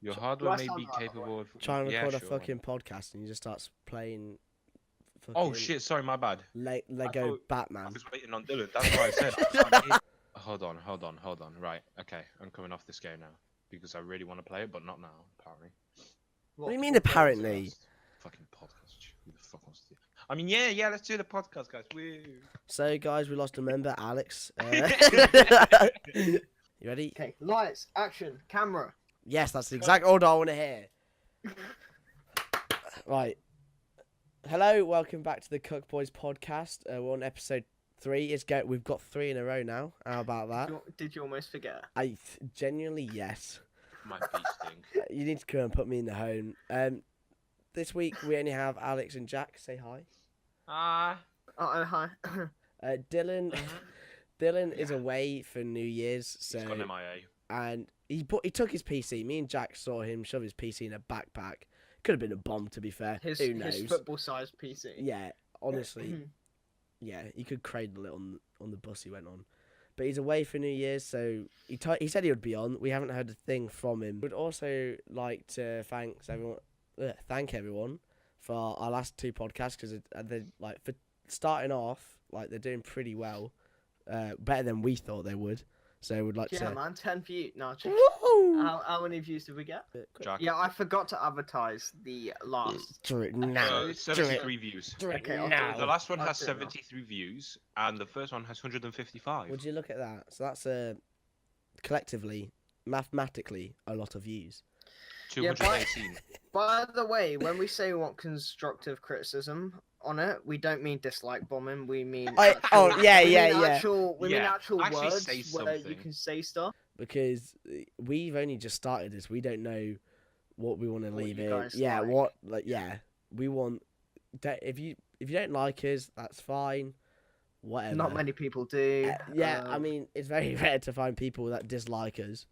Your hardware may be capable of... Try and record a sure. fucking podcast and he just starts playing fucking Oh, shit. Sorry, my bad. Lego Batman. I was waiting on Dylan. That's why I said... Hold on. Right. Okay. I'm coming off this game now. Because I really want to play it, but not now, apparently. What do you mean, apparently? Fucking podcast. Who the fuck wants to do? I mean, yeah, let's do the podcast, guys. Woo. So, guys, we lost a member, Alex. You ready? Okay, lights, action, camera. Yes, that's the exact order I want to hear. Right. Hello, welcome back to the Cuck Bois podcast. We're on episode 3. We've got 3 in a row now. How about that? Did you almost forget? Genuinely, yes. My feet stink. You need to come and put me in the home. This week we only have Alex and Jack. Say hi. Hi. Dylan. Dylan is away for New Year's, so He's gone MIA. And he took his PC. Me and Jack saw him shove his PC in a backpack. Could have been a bomb, to be fair. Who knows? His football-sized PC. Yeah, honestly, yeah, he could cradle it on the bus he went on. But he's away for New Year's, so he said he would be on. We haven't heard a thing from him. We'd also like to thank everyone for our last 2 podcasts because they for starting off, they're doing pretty well, better than we thought they would. So we'd like to. Yeah, man, 10 views. No, how many views did we get? Jack. Yeah, I forgot to advertise the last. Do it now. 73 views. Okay, The last one has 73 views, and the first one has 155. Would you look at that? So that's collectively, mathematically, a lot of views. 218. By the way, when we say we want constructive criticism on it, we don't mean dislike bombing. We mean We mean actual Actually words say where you something. can say stuff. Because we've only just started this, we don't know what we want to leave you in. guys Yeah, like. we want. If you don't like us, that's fine. Whatever. Not many people do. I mean, it's very rare to find people that dislike us.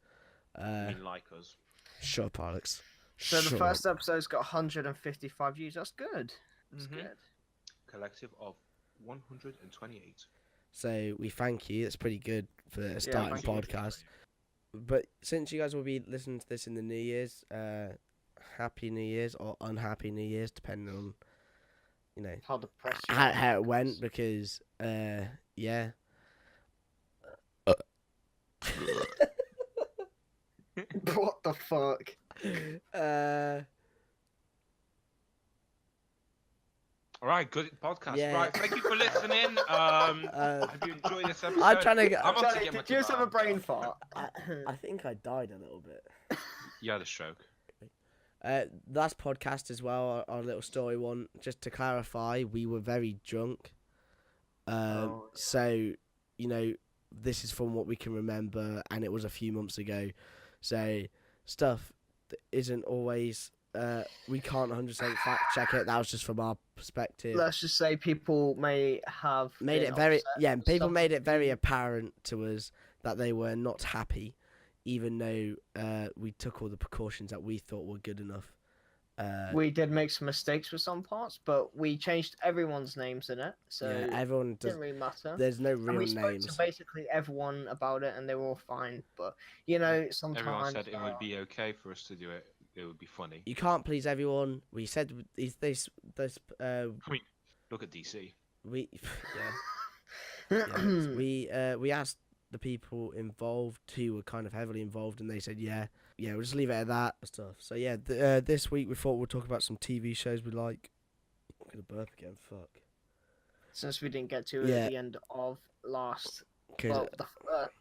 Like us. Shut up, Alex. So the first episode's got 155 views. That's good. That's good. Collective of 128. So we thank you. That's pretty good for a starting podcast. But since you guys will be listening to this in the New Year's, Happy New Year's or Unhappy New Year's, depending on, How depressed you how it went. Because, yeah. What the fuck? All right, good podcast. Yeah. Right, thank you for listening. Hope you enjoyed this episode. I'm trying to get. I'm on to Johnny, get my did you just have a kebab. brain fart? I think I died a little bit. You had a stroke. Last podcast as well, our little story one. Just to clarify, we were very drunk. So, this is from what we can remember, and it was a few months ago. So, stuff that isn't always. We can't 100% fact check it. That was just from our perspective. Let's just say people may have Made been it very upset. people made it very apparent to us that they were not happy, even though we took all the precautions that we thought were good enough. We did make some mistakes with some parts, but we changed everyone's names in it, so Yeah, everyone it does. didn't really matter. There's no And real we spoke names. to basically everyone about it, and they were all fine. But sometimes Everyone said it would be okay for us to do it. It would be funny. You can't please everyone. We said this. I mean, look at DC. We we asked the people involved who were kind of heavily involved, and they said we'll just leave it at that stuff. So yeah, this week we thought we'd talk about some TV shows we like. I'm gonna burp again. Fuck. Since we didn't get to it at the end of last. Well,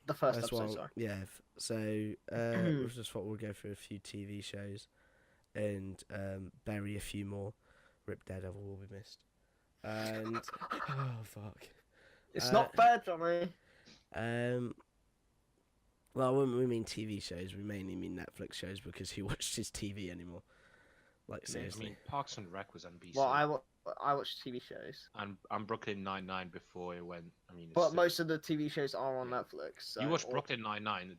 the first episode, sorry. Yeah, so we just thought we'll go through a few TV shows and bury a few more. Rip Daredevil will be missed. And oh fuck. It's not fair, Johnny. Well, when we mean TV shows, we mainly mean Netflix shows because who watches TV anymore? Like seriously. I mean, Parks and Rec was on BC. Well, I watch TV shows. And Brooklyn Nine-Nine before it went. I mean, But most of the TV shows are on Netflix. So, you watched Brooklyn Nine-Nine,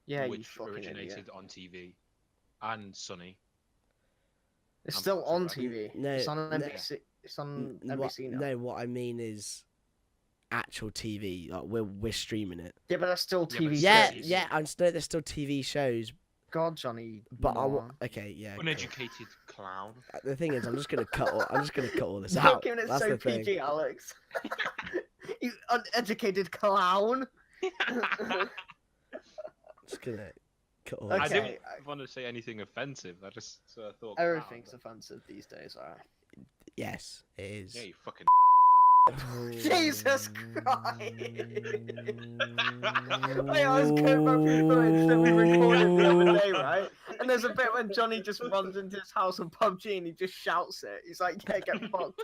yeah, which you fucking originated idiot. on TV, and Sunny. It's I'm still on sorry. TV. No, It's on no. NBC. It's on NBC now. No, what I mean is actual TV. Like we're streaming it. Yeah, but that's still TV. Yeah, shows. yeah. I know there's still TV shows, God, Johnny. But moron. okay, yeah. Cool. Uneducated clown. The thing is, I'm just gonna cut all this You're out. giving it That's so the thing. PG, Alex. You uneducated clown. Just gonna cut all. I This Okay. didn't want to say anything offensive. I just thought. Everything's clown. offensive these days, alright. Yes, it is. Yeah, you fucking. Jesus Christ! Wait, I was going back through footage that we recorded the other day, right? And there's a bit when Johnny just runs into his house on PUBG and he just shouts it. He's like, "Yeah, get fucked,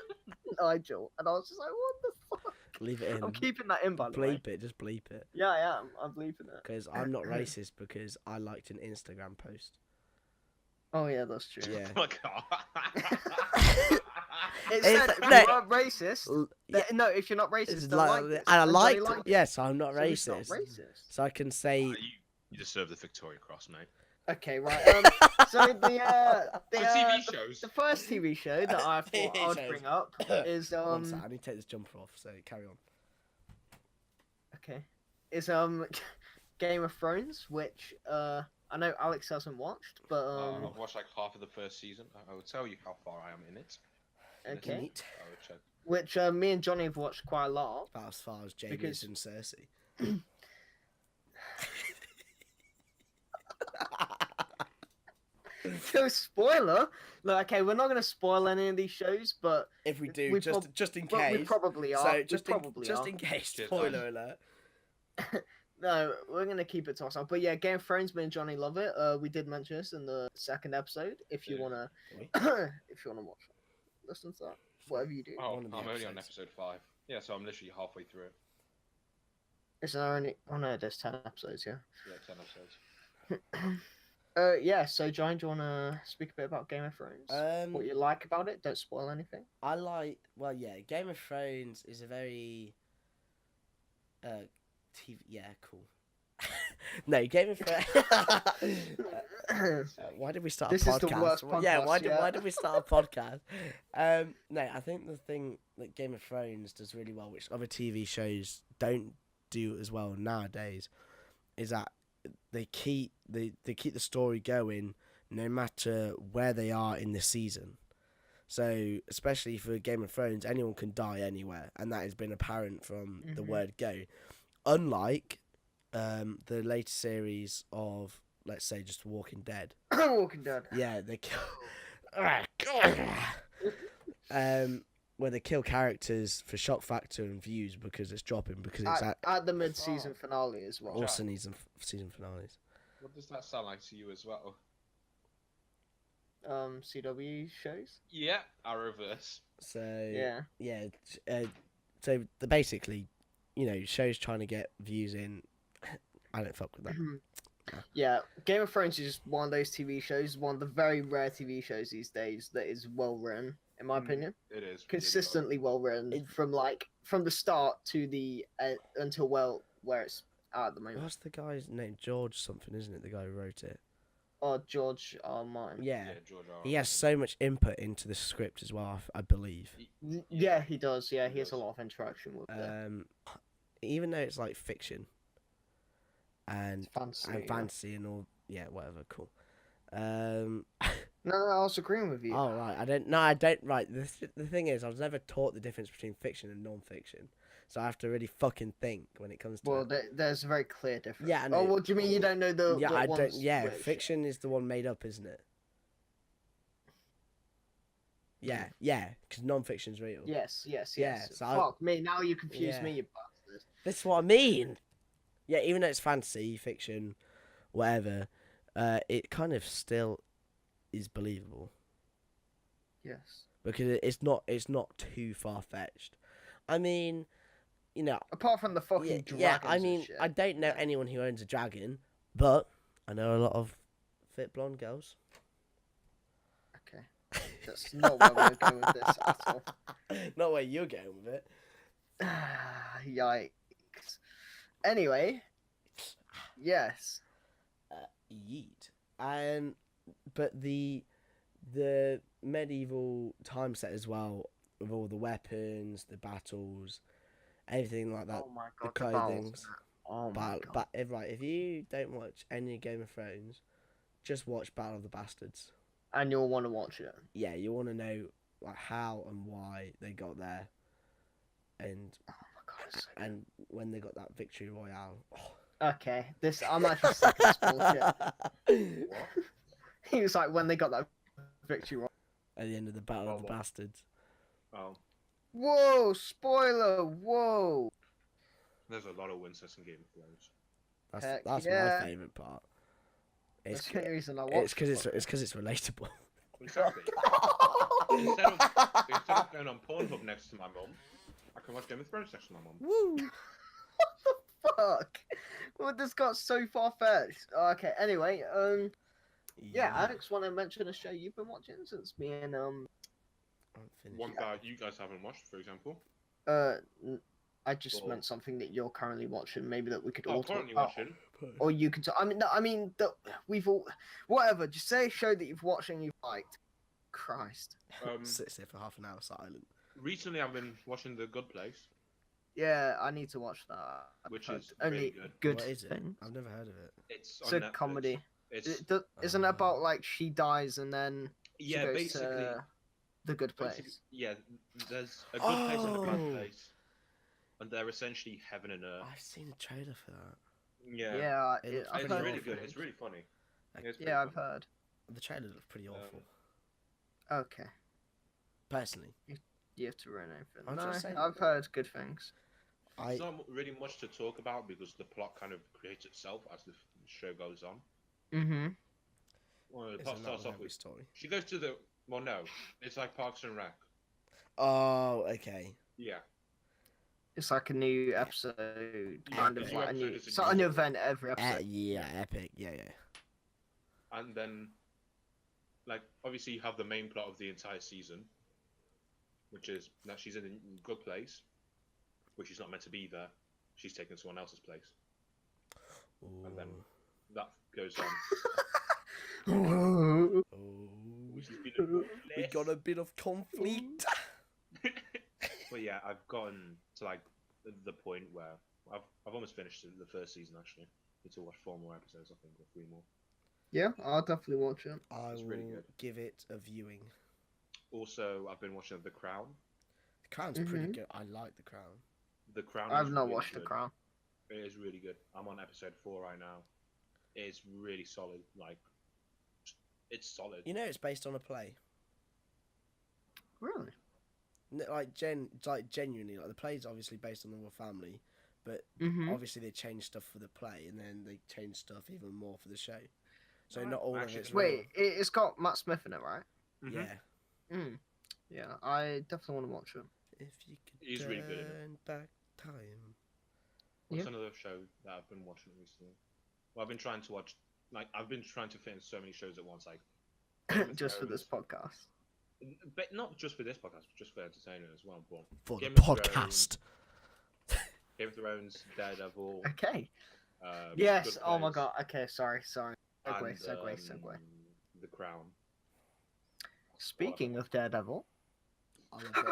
Nigel." And I was just like, "What the fuck?" Leave it in. I'm keeping that in, by the way. Bleep it. Just bleep it. Yeah, I am. I'm bleeping it. Because I'm not racist because I liked an Instagram post. Oh yeah, that's true. Yeah. Oh my god. It It's said like- if no. you aren't racist. Yeah, No, if you're not racist, it's don't like, like this. and I And Johnny liked. liked it. Yes, I'm not So it's not racist. racist. So I can say. You deserve the Victoria Cross, mate. Okay, right. So the For TV shows. the first TV show that I thought TV I would shows. bring up is One sec, I need to take this jumper off. So carry on. okay, is Game of Thrones, which I know Alex hasn't watched, but I've watched like half of the first season. I will tell you how far I am in it. okay, Neat. I will check. which me and Johnny have watched quite a lot. About as far as Jamie Because- and Cersei. So spoiler, look, okay, we're not gonna spoil any of these shows, but If we do, We just in well, we case. probably are. So We just probably just are. in case. Cheers, Spoiler alert. No, we're gonna keep it to ourselves. But yeah, Game of Thrones, me and Johnny love it. We did mention this in the second episode. If you Yeah. wanna, Did we? if you wanna watch it, listen to that. Whatever you do. Oh, One of I'm the only on episodes. episode 5. Yeah, so I'm literally halfway through it. Is there only? Oh no, there's 10 episodes. Yeah. Yeah, 10 episodes. Yeah. So, Johnny, do you wanna speak a bit about Game of Thrones? What you like about it? Don't spoil anything. I like. Well, yeah. Game of Thrones is a very. TV. Yeah, cool. No, Game of Thrones. Why did we start This a is podcast? the worst Yeah, podcast why did yet. we start a podcast? No, I think the thing that Game of Thrones does really well, which other TV shows don't do as well nowadays, is that they keep the story going no matter where they are in the season. So, especially for Game of Thrones, anyone can die anywhere, and that has been apparent from the Mhm. word go. Unlike the later series of, let's say, just Walking Dead. Walking Dead. Yeah, they kill. Where they kill characters for shock factor and views because it's dropping because it's At the mid-season finale as well. all season finales. What does that sound like to you as well? CW shows. Yeah, Arrowverse. So Yeah. so basically, shows trying to get views in. I don't fuck with that. Yeah, Game of Thrones is just one of those TV shows, one of the very rare TV shows these days that is well written, in my opinion. It is. Consistently well written from the start to the until where it's at the moment. What's the guy's name? George something, isn't it? The guy who wrote it. Oh, George R. Martin. Yeah. Yeah, George R. R. He has so much input into the script as well, I believe. Yeah, he does. Yeah, he He has a does. lot of interaction with it. Even though it's like fiction and Fancy. fantasy and all, yeah, whatever, cool. No, I was agreeing with you. Oh right, I don't. Right, the thing is, I was never taught the difference between fiction and non-fiction, so I have to really fucking think when it comes to. Well, there's a very clear difference. Yeah, I Oh, know. what do you mean you don't know the? Yeah, what I don't. one's Yeah, which? fiction is the one made up, isn't it? Yeah, because non-fiction's real. Yes. Yeah, so Fuck me. Now you confuse Yeah. me, you bastard. That's what I mean. Yeah, even though it's fantasy, fiction, whatever, it kind of still is believable Yes. because it's not too far fetched. I mean, Apart from the fucking dragons. yeah. I and mean, shit. I don't know anyone who owns a dragon, but I know a lot of fit blonde girls. Okay. That's not where we're going with this at all. Not where you're going with it. Yikes. Anyway. Yes. Yeet. But the medieval time set as well, with all the weapons, the battles, everything like that. Oh my the god. clothings. Oh my god. But if you don't watch any Game of Thrones, just watch Battle of the Bastards. And you'll want to watch it. Yeah, you want to know like how and why they got there, and Oh my god, it's so and when they got that victory royale. okay, I'm actually sick of this bullshit. What? He was like, when they got that victory. At the end of the Battle of the What? Bastards. Oh, Whoa! Spoiler! Whoa! there's a lot of Winston in Game of Thrones. Heck That's yeah. my favourite part. That's the only reason I It's watched because it's relatable. Exactly. instead of going on Pornhub next to my mum, I can watch Game of Thrones next to my mum. Woo! Fuck! Well, this got so far fetched. Okay, anyway, yeah, Alex, want to mention a show you've been watching since me and I'm finished. One that you guys haven't watched, for example. I just meant something that you're currently watching. Maybe that we could all talk Currently about. watching. Or you could. I mean that we've all. Whatever. Just say a show that you've watched and you've liked. Christ. Sits there for half an hour silent. Recently, I've been watching The Good Place, Yeah, I need to watch that. which I've is heard really only good. What is it? things. I've never heard of it. It's It's on a Netflix. comedy. It's Isn't it about like she dies and then she yeah, goes basically. to the good basically- place? Yeah, there's a good place and a Oh. bad place, and they're essentially heaven and earth. I've seen a trailer for that. Yeah, Yeah, It looks I've it's heard really of good. it. It's really funny. It's pretty Yeah, I've funny. heard. The trailer looks pretty awful. Okay, Personally, you have to ruin anything. I'm No, just saying- I've heard good things. There's not really much to talk about because the plot kind of creates itself as the show goes on. Mm-hmm. Well, the Isn't plot that starts with off every with story. she goes to the no, it's like Parks and Rec. Oh, okay. Yeah, It's like a new episode, Yeah, kind of each like a episode new. is a It's like a new new event every episode. Yeah, epic. Yeah. and then like obviously you have the main plot of the entire season, which is that she's in a good place, which she's not meant to be there. She's taken someone else's place, and then that goes on. Oh. Which has been a good We place. got a bit of conflict. But yeah, I've gotten to like the point where I've almost finished the first season actually. Need to watch 4 more episodes, I think, or 3 more. Yeah, I'll definitely watch it. I It's will really good. give it a viewing. Also, I've been watching The Crown. The Crown's pretty good. I like The Crown. The Crown. I've is not really watched The good. Crown. It is really good. I'm on episode 4 right now. It's really solid. Like, it's solid. You know, it's based on a play. Really? Like genuinely, like the play's obviously based on the royal family, but Mm-hmm. obviously they changed stuff for the play, and then they changed stuff even more for the show. So Right. not all Actually, of it's Wait, it's got Matt Smith in it, right? Mhm. real. Yeah. Mm. Yeah, I definitely want to watch it. If you could He's really good. turn back time. What's Yeah. another show that I've been watching recently? Well, I've been trying to watch. Like, I've been trying to fit in so many shows at once. Like, Game of Just for this Thrones. podcast. But not just for this podcast, but just for entertainment as well. But For Game the of podcast. Game of Thrones, Daredevil. Okay. Good Yes. Oh my Place, god. Okay. Sorry. Segue. and, Segue. The Crown. Speaking of Daredevil,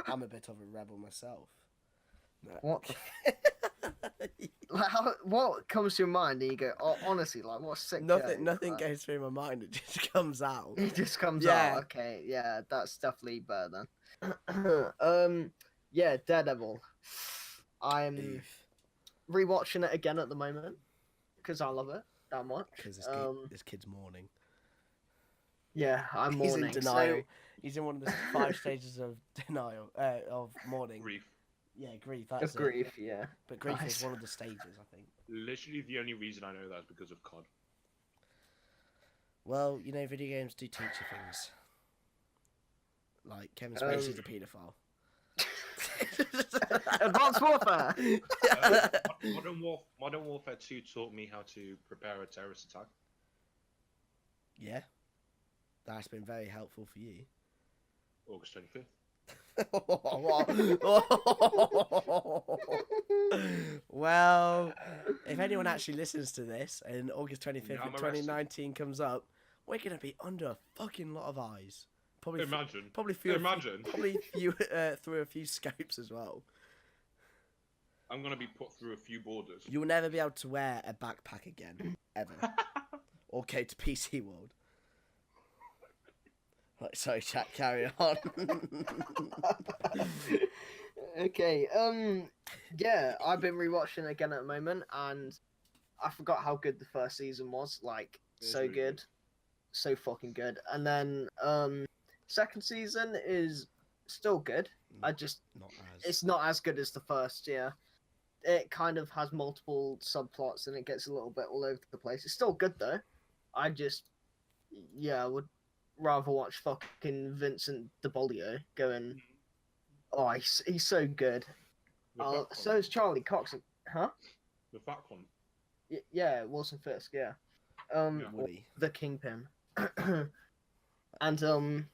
I'm a bit of a rebel myself. No. what? Like, what comes to your mind? And you go, oh, honestly, like, what sick? Nothing joke, like, goes through my mind. It just comes out. It just comes Yeah. out. Okay. Yeah, that's definitely better then. Yeah, Daredevil. I'm Oof. rewatching it again at the moment because I love it that much. Because this kid's mourning. Yeah, I'm He's mourning. in denial. He's in one of the 5 stages of denial, of mourning. Grief. Yeah, grief. So, That's of grief, yeah. But grief Nice. is one of the stages, I think. Literally, the only reason I know that is because of COD. Well, you know, video games do teach you things. Like Kevin Spacey's a paedophile. Advanced Warfare. Modern Warfare 2 taught me how to prepare a terrorist attack. Yeah, that's been very helpful for you. August 25th. Well, if anyone actually listens to this and August 25th Yeah, I'm of arrested. 2019 comes up, we're gonna be under a fucking lot of eyes. Probably, Imagine. probably through Imagine. through a few scopes as well. I'm gonna be put through a few borders. You will never be able to wear a backpack again, ever, or go to PC World. Right, sorry, chat. Carry on. Okay. Yeah, I've been rewatching again at the moment, and I forgot how good the first season was. Like, It was so really good, so fucking good. And then second season is still good. Not as. It's not as good as the first. Yeah, it kind of has multiple subplots, and it gets a little bit all over the place. It's still good though. I just, yeah, I would rather watch fucking Vincent DeBolio going. Oh, he's so good. The fat So one. is Charlie Cox. Huh? The fat one. Yeah, Wilson Fisk. Yeah. Yeah. Woody. The Kingpin. And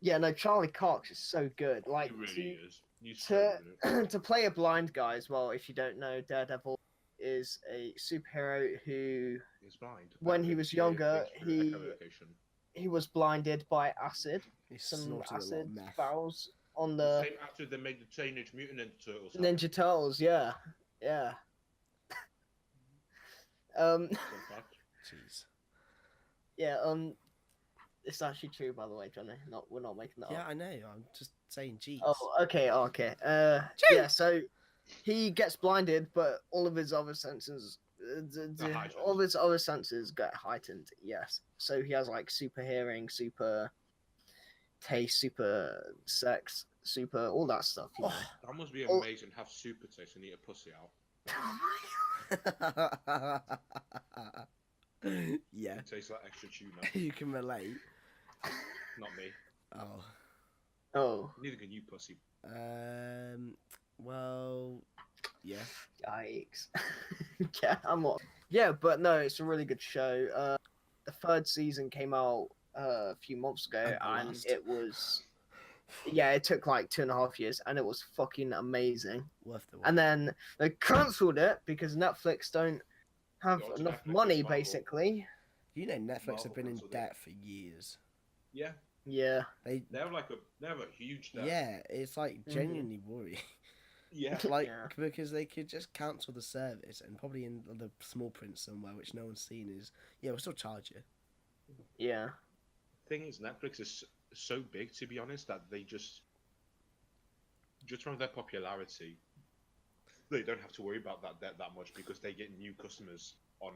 yeah, no, Charlie Cox is so good. Like He really is. He's so good. to to play a blind guy as well. If you don't know, Daredevil is a superhero who, He's blind. when he was younger, he Echolocation. was blinded by acid, He some snorted a lot acid of meth. barrels on The the same actor that made the Teenage Mutant Ninja Turtles. Ninja Turtles. Yeah, yeah. Um, Fun fact. Jeez. yeah. It's actually true, by the way, Johnny. We're not making that Yeah, up. I know. I'm just saying, jeez. Oh, okay, okay. Yeah, so he gets blinded, but all of his other senses, heightened. all of his other senses get heightened. Yes, so he has like super hearing, super taste, super sex, super all that stuff. You know? That must be Oh. amazing. Have super taste and eat a pussy out. Yeah, It tastes like extra tuna. you can relate. Not me. Oh. Oh, Neither can you, pussy. Well, yeah. yikes! Yeah, I'm not. Yeah, but no, it's a really good show. The third season came out a few months ago, A and blast. it was. Yeah, it took like 2.5 years, and it was fucking amazing. Worth the wait. And then they cancelled it because Netflix don't have Go to enough Netflix, money, it's Marvel. basically. You know, Netflix Marvel have been in cancelled it. debt for years. Yeah, Yeah, They, they have a huge debt. yeah, it's like genuinely worrying. Yeah. Like, Yeah. because they could just cancel the service, and probably in the small print somewhere, which no one's seen, is, yeah, we'll still charge you. yeah, Thing is, Netflix is so big, to be honest, that they just from their popularity, they don't have to worry about that debt that much because they get new customers on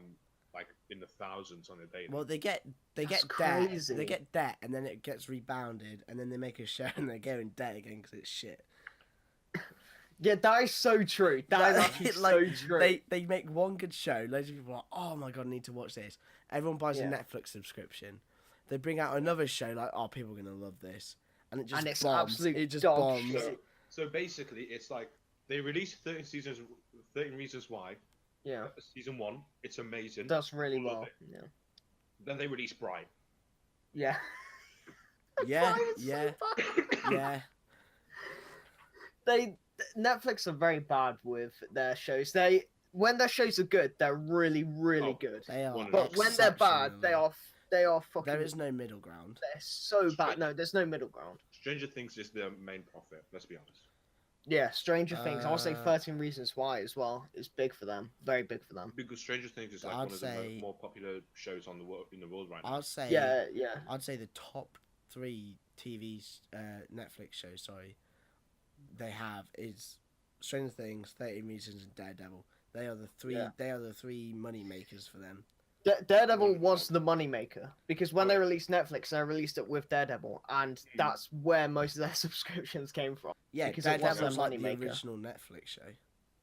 like in the thousands on a day. Well, they get That's debt, crazy. they get debt, and then it gets rebounded, and then they make a show, and they go in debt again because it's shit. yeah. That is so true. That is actually so true. They make one good show, loads of people are like, oh my god, I need to watch this. Everyone buys a Yeah. Netflix subscription. They bring out another show like, oh, people are gonna love this, and it just And it's bombs. absolute It just dog bombs. shit. So basically, it's like they released 13 Reasons Why. Yeah, Season 1, it's amazing. does really Love well. it. Yeah, Then they released Bright. yeah. Yeah, Why it's so yeah, bad. yeah. Netflix are very bad with their shows. When their shows are good, they're really, really Oh, good. They are. One of But when they're bad, exceptional. they are fucking. There is no middle ground. They're so bad. No, there's no middle ground. Stranger Things is their main profit, let's be honest. Yeah, Stranger Things. I would say Uh, 13 Reasons Why as well is big for them. Very big for them. Because Stranger Things is like I'd one of the say- more popular shows on in the world right now. I'd say. Yeah, yeah. I'd say the top 3 TV Netflix shows, sorry, they have is Stranger Things, 13 Reasons, and Daredevil. They are the three. Yeah. They are the 3 money makers for them. Daredevil was the moneymaker because when they released Netflix, they released it with Daredevil, and that's where most of their subscriptions came from. Yeah, Because it was Daredevil's a like the moneymaker. original Netflix show.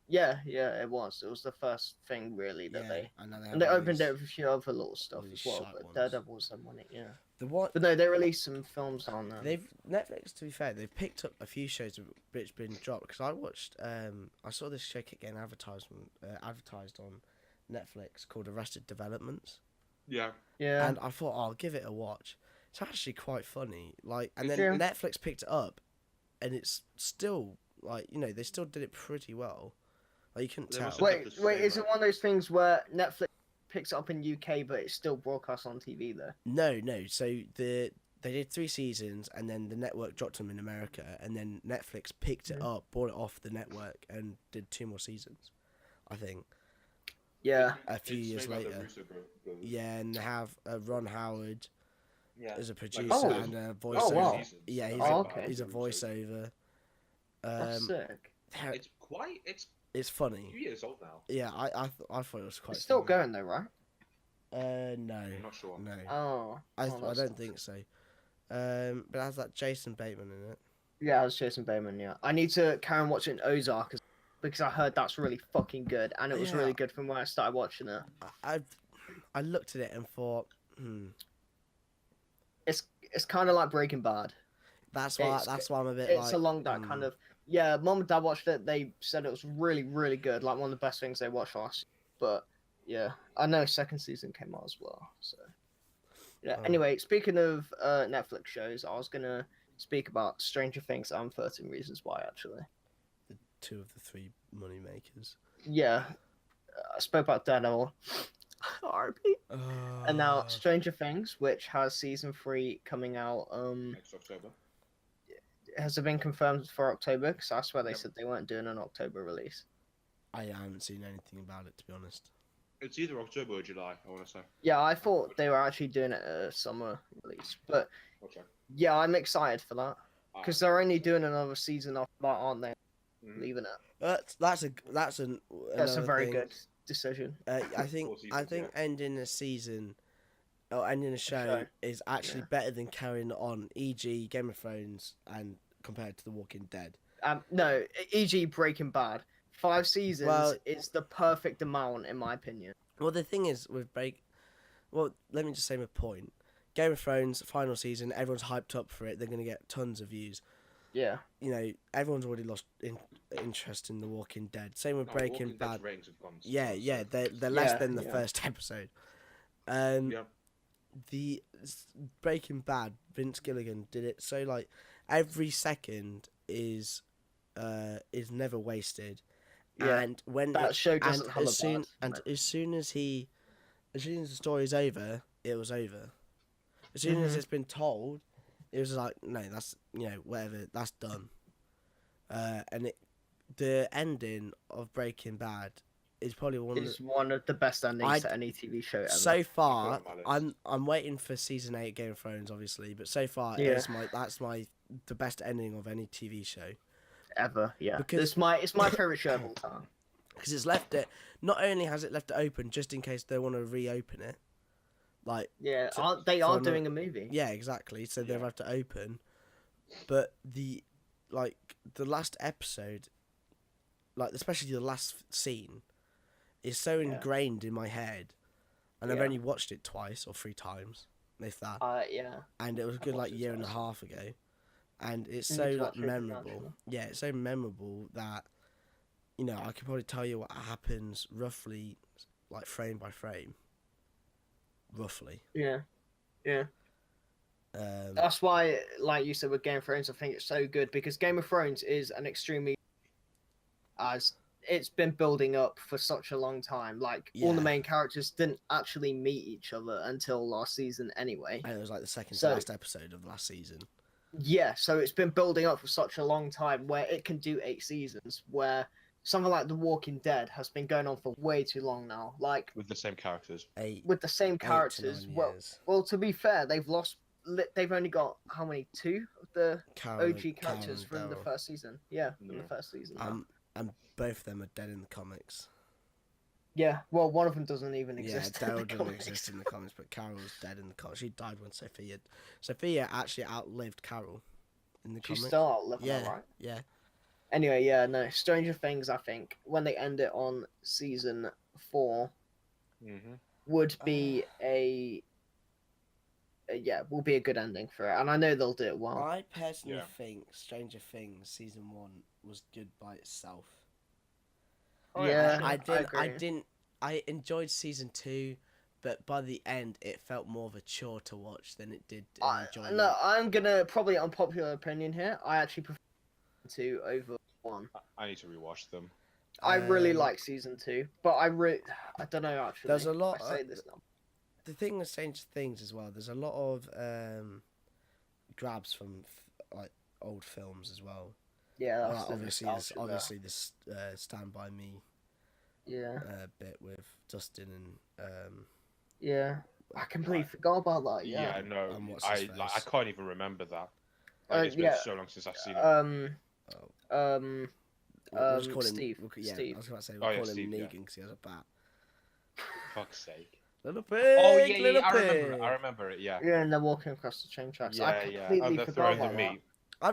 Yeah, yeah, it was. It was the first thing really that Yeah, they. I know they have And they all opened these- it with a few other little stuff these as well, shite but ones. Daredevil was the money, yeah. The what? But no, they released some films on them. They've Netflix. To be fair, they've picked up a few shows which been dropped. Because I watched. I saw this show keep getting advertised on Netflix called Arrested Developments. Yeah. Yeah. And I thought, I'll give it a watch. It's actually quite funny. Like, and then Yeah. Netflix picked it up, and it's still like, you know, they still did it pretty well. Like, you couldn't They tell. must have- Wait, the wait, same, is it right? one of those things where Netflix picks it up in UK but it's still broadcast on TV though? No. So they did 3 seasons, and then the network dropped them in America, and then Netflix picked it up, bought it off the network, and did 2 more seasons. I think Yeah. a few It's years made by the later. Russo brothers. Yeah, and they have Ron Howard, Yeah. as a producer Oh. and a voiceover. Oh, wow. Yeah, he's Oh, a okay. he's a voiceover. That's sick. It's funny. a few years old now. Yeah, I thought it was quite. It's still funny. going though, right? No, I'm not sure. no. Oh. I that's don't tough. think so. But it has that Jason Bateman in it. Yeah, I was Jason Bateman. Yeah, I need to carry on watching Ozark because I heard that's really fucking good, and it was Yeah. really good from when I started watching it. I looked at it and thought, It's kind of like Breaking Bad. that's It's- why I'm a bit It's like along that kind of. Yeah, Mom and Dad watched it. They said it was really, really good. Like one of the best things they watched last. But yeah, I know second season came out as well. So yeah. Oh. Anyway, speaking of Netflix shows, I was gonna speak about Stranger Things and 13 Reasons Why. Actually, two of the three money makers. yeah, I spoke about Daredevil. RP. And now Stranger Things, which has season 3 coming out. Next October. Has it been confirmed for October? Because I swear they Yep. said they weren't doing an October release. I haven't seen anything about it, to be honest. It's either October or July, I want to say. Yeah, I thought they were actually doing it a summer release, but Okay. yeah, I'm excited for that because they're only doing another season off that, aren't they? Mhm. Leaving it. That's That's a another very thing. good decision. I think Four seasons, ending a season or ending a show is actually Yeah. better than carrying it on. E.g., Game of Thrones, and compared to The Walking Dead. No, e.g. Breaking Bad. 5 seasons Well- is the perfect amount, in my opinion. Well, the thing is with well, let me just say my point. Game of Thrones final season, everyone's hyped up for it. They're going to get tons of views. Yeah. You know, everyone's already lost interest in The Walking Dead. Same with No, Breaking Walking Dead's Bad. ratings have gone Yeah, so- yeah, they're less Yeah, than the yeah. first episode. Yeah. The Breaking Bad, Vince Gilligan did it so like every second is never wasted. Yeah, And when that show doesn't and have as a soon bad, and no. as soon as the story's over, it was over. As soon as Mhm. it's been told, it was like no, that's whatever, that's done. And the ending of Breaking Bad is probably one of It's one of the best endings I- to any TV show ever. so far. Put it on my I'm waiting for season 8 Game of Thrones, obviously, but so far Yeah. that's the best ending of any TV show Ever, yeah. Because- It's my favorite show of all time. because it's left it. Not only has it left it open just in case they want to reopen it, like Yeah, So- they for are another- doing a movie. yeah, exactly. So they've Yeah. left it open, but the last episode, like especially the last scene, is so Yeah. ingrained in my head, and I've Yeah. only watched it twice or 3 times, if that. Yeah. And it was I've good like watched a it year and a twice. half ago, and it's You so need to like watch it again, memorable. actually. Yeah, it's so memorable that I could probably tell you what happens roughly, like frame by frame. Roughly. Yeah. Yeah. Um, That's why, like you said with Game of Thrones, I think it's so good because Game of Thrones is an extremely, as it's been building up for such a long time. Like all the Yeah. main characters didn't actually meet each other until last season anyway. and it was like the second So- to last episode of last season. Yeah, so it's been building up for such a long time where it can do 8 seasons. Where something like The Walking Dead has been going on for way too long now. Like With the same characters. With with the same 8 to characters. 9 Well, years. well, to be fair, they've only got how many? 2 of the Carol OG and- characters Carol from the and first season. Yeah, from the No. first season. Daryl. And both of them are dead in the comics. Yeah, well, one of them doesn't even Yeah, exist. in Daryl the doesn't comics. exist in the comics, but Carol's dead in the comics. She died when Sophia actually outlived Carol in the She's comics. still out living, Yeah, right? yeah. Anyway, yeah, no. Stranger Things, I think, when they end it on season 4, Mm-hmm. would be will be a good ending for it, and I know they'll do it well. I personally Yeah. think Stranger Things season 1 was good by itself. Oh, yeah, I agree. didn't. I enjoyed season 2, but by the end, it felt more of a chore to watch than it did enjoyment. No, I'm gonna probably unpopular opinion here. I actually prefer 2 over 1. I need to rewatch them. I really Um, like season 2, but I don't know actually. There's a lot- I say this now. The thing with Stranger Things as well, there's a lot of grabs from like old films as well. Yeah, that's Like, the obviously, nostalgia this Stand By Me there. Yeah, bit with Dustin and yeah. I completely forgot about that. Yeah, Yeah. no, And what's his I face? can't even remember that. Like, it's been Yeah. so long since I've seen it. Um. We'll just call him. Steve. Yeah, Steve. I was about to say Oh, we'll yeah, call him Steve, yeah. Negan because he has a bat. Fuck's sake. Little pig. Oh yeah, little I pig. remember it. I remember it. Yeah. Yeah, and they're walking across the train tracks. I Yeah. completely they're forgot throwing the about that. meat.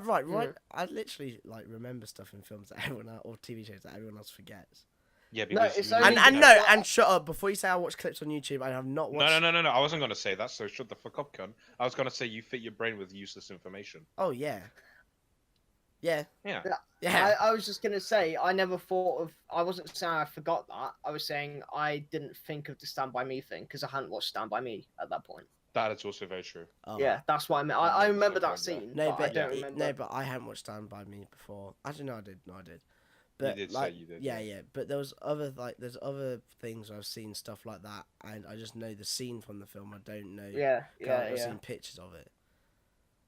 Right. Yeah. I literally like remember stuff in films that everyone else, or TV shows that everyone else forgets. Yeah, No, because it's you only need And to no, know. and shut up before you say I watch clips on YouTube. I have not watched. No. I wasn't gonna say that. So shut the fuck up, cunt. I was gonna say you fit your brain with useless information. Oh yeah. Yeah. Yeah. Yeah. I was just gonna say I never thought of. I wasn't saying I forgot that. I was saying I didn't think of the Stand By Me thing because I hadn't watched Stand By Me at that point. That is also very true. Oh. Yeah, that's what I meant. I That's remember so that good, yeah. scene, No, but I but don't remember. no, but I hadn't watched Stand By Me before. Actually, no, I did. But did say like, you did, yeah, yeah. yeah. But there was other there's other things I've seen stuff like that, and I just know the scene from the film. I don't know. Yeah, I've yeah. seen pictures of it.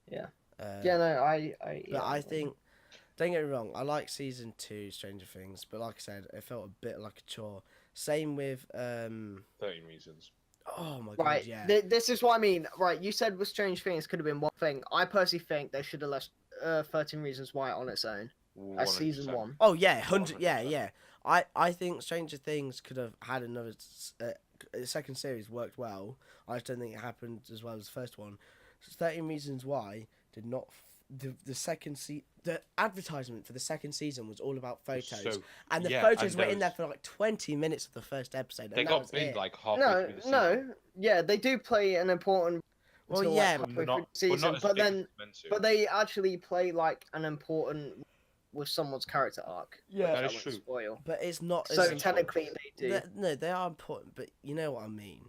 Yeah. Uh, Yeah, no, But yeah, I think, don't get me wrong, I like season 2 Stranger Things, but like I said, it felt a bit like a chore. Same with 13 Reasons. oh my god, Right, yeah. this is what I mean. Right, you said with Strange Things could have been one thing. I personally think they should have left 13 Reasons Why on its own as season 100%. 1. Oh yeah, 100. 100%. Yeah. I think Stranger Things could have had another second series worked well. I just don't think it happened as well as the first one. 13 Reasons Why did not. The second the advertisement for the second season was all about photos, So, and the yeah, photos and were in there those- for like 20 minutes of the first episode. And They that got was big it. like halfway No, through the season. no, yeah, they do play an important. Well, until, yeah, like, halfway Not, through the season, as but big as then, it's meant to. but they actually play like an important with someone's character arc. Yeah. That which is I won't true. spoil. But it's not. So Essential. technically they do. No, they are important, but you know what I mean.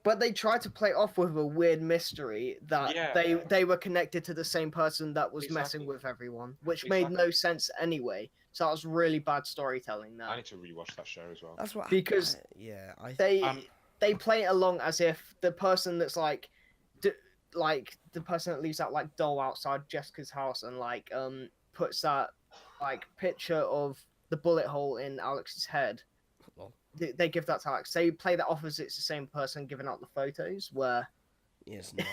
But they tried to play off with a weird mystery that Yeah. they were connected to the same person that was messing Exactly. with everyone, which made no sense anyway. So that was really bad storytelling I there. need to rewatch that show as well. That's what. Because I They play it along as if the person that's like the person that leaves that like doll outside Jessica's house and like puts that like picture of the bullet hole in Alex's head. Well. They give that to Alex. They play that off as it's the same person giving out the photos, where It's not.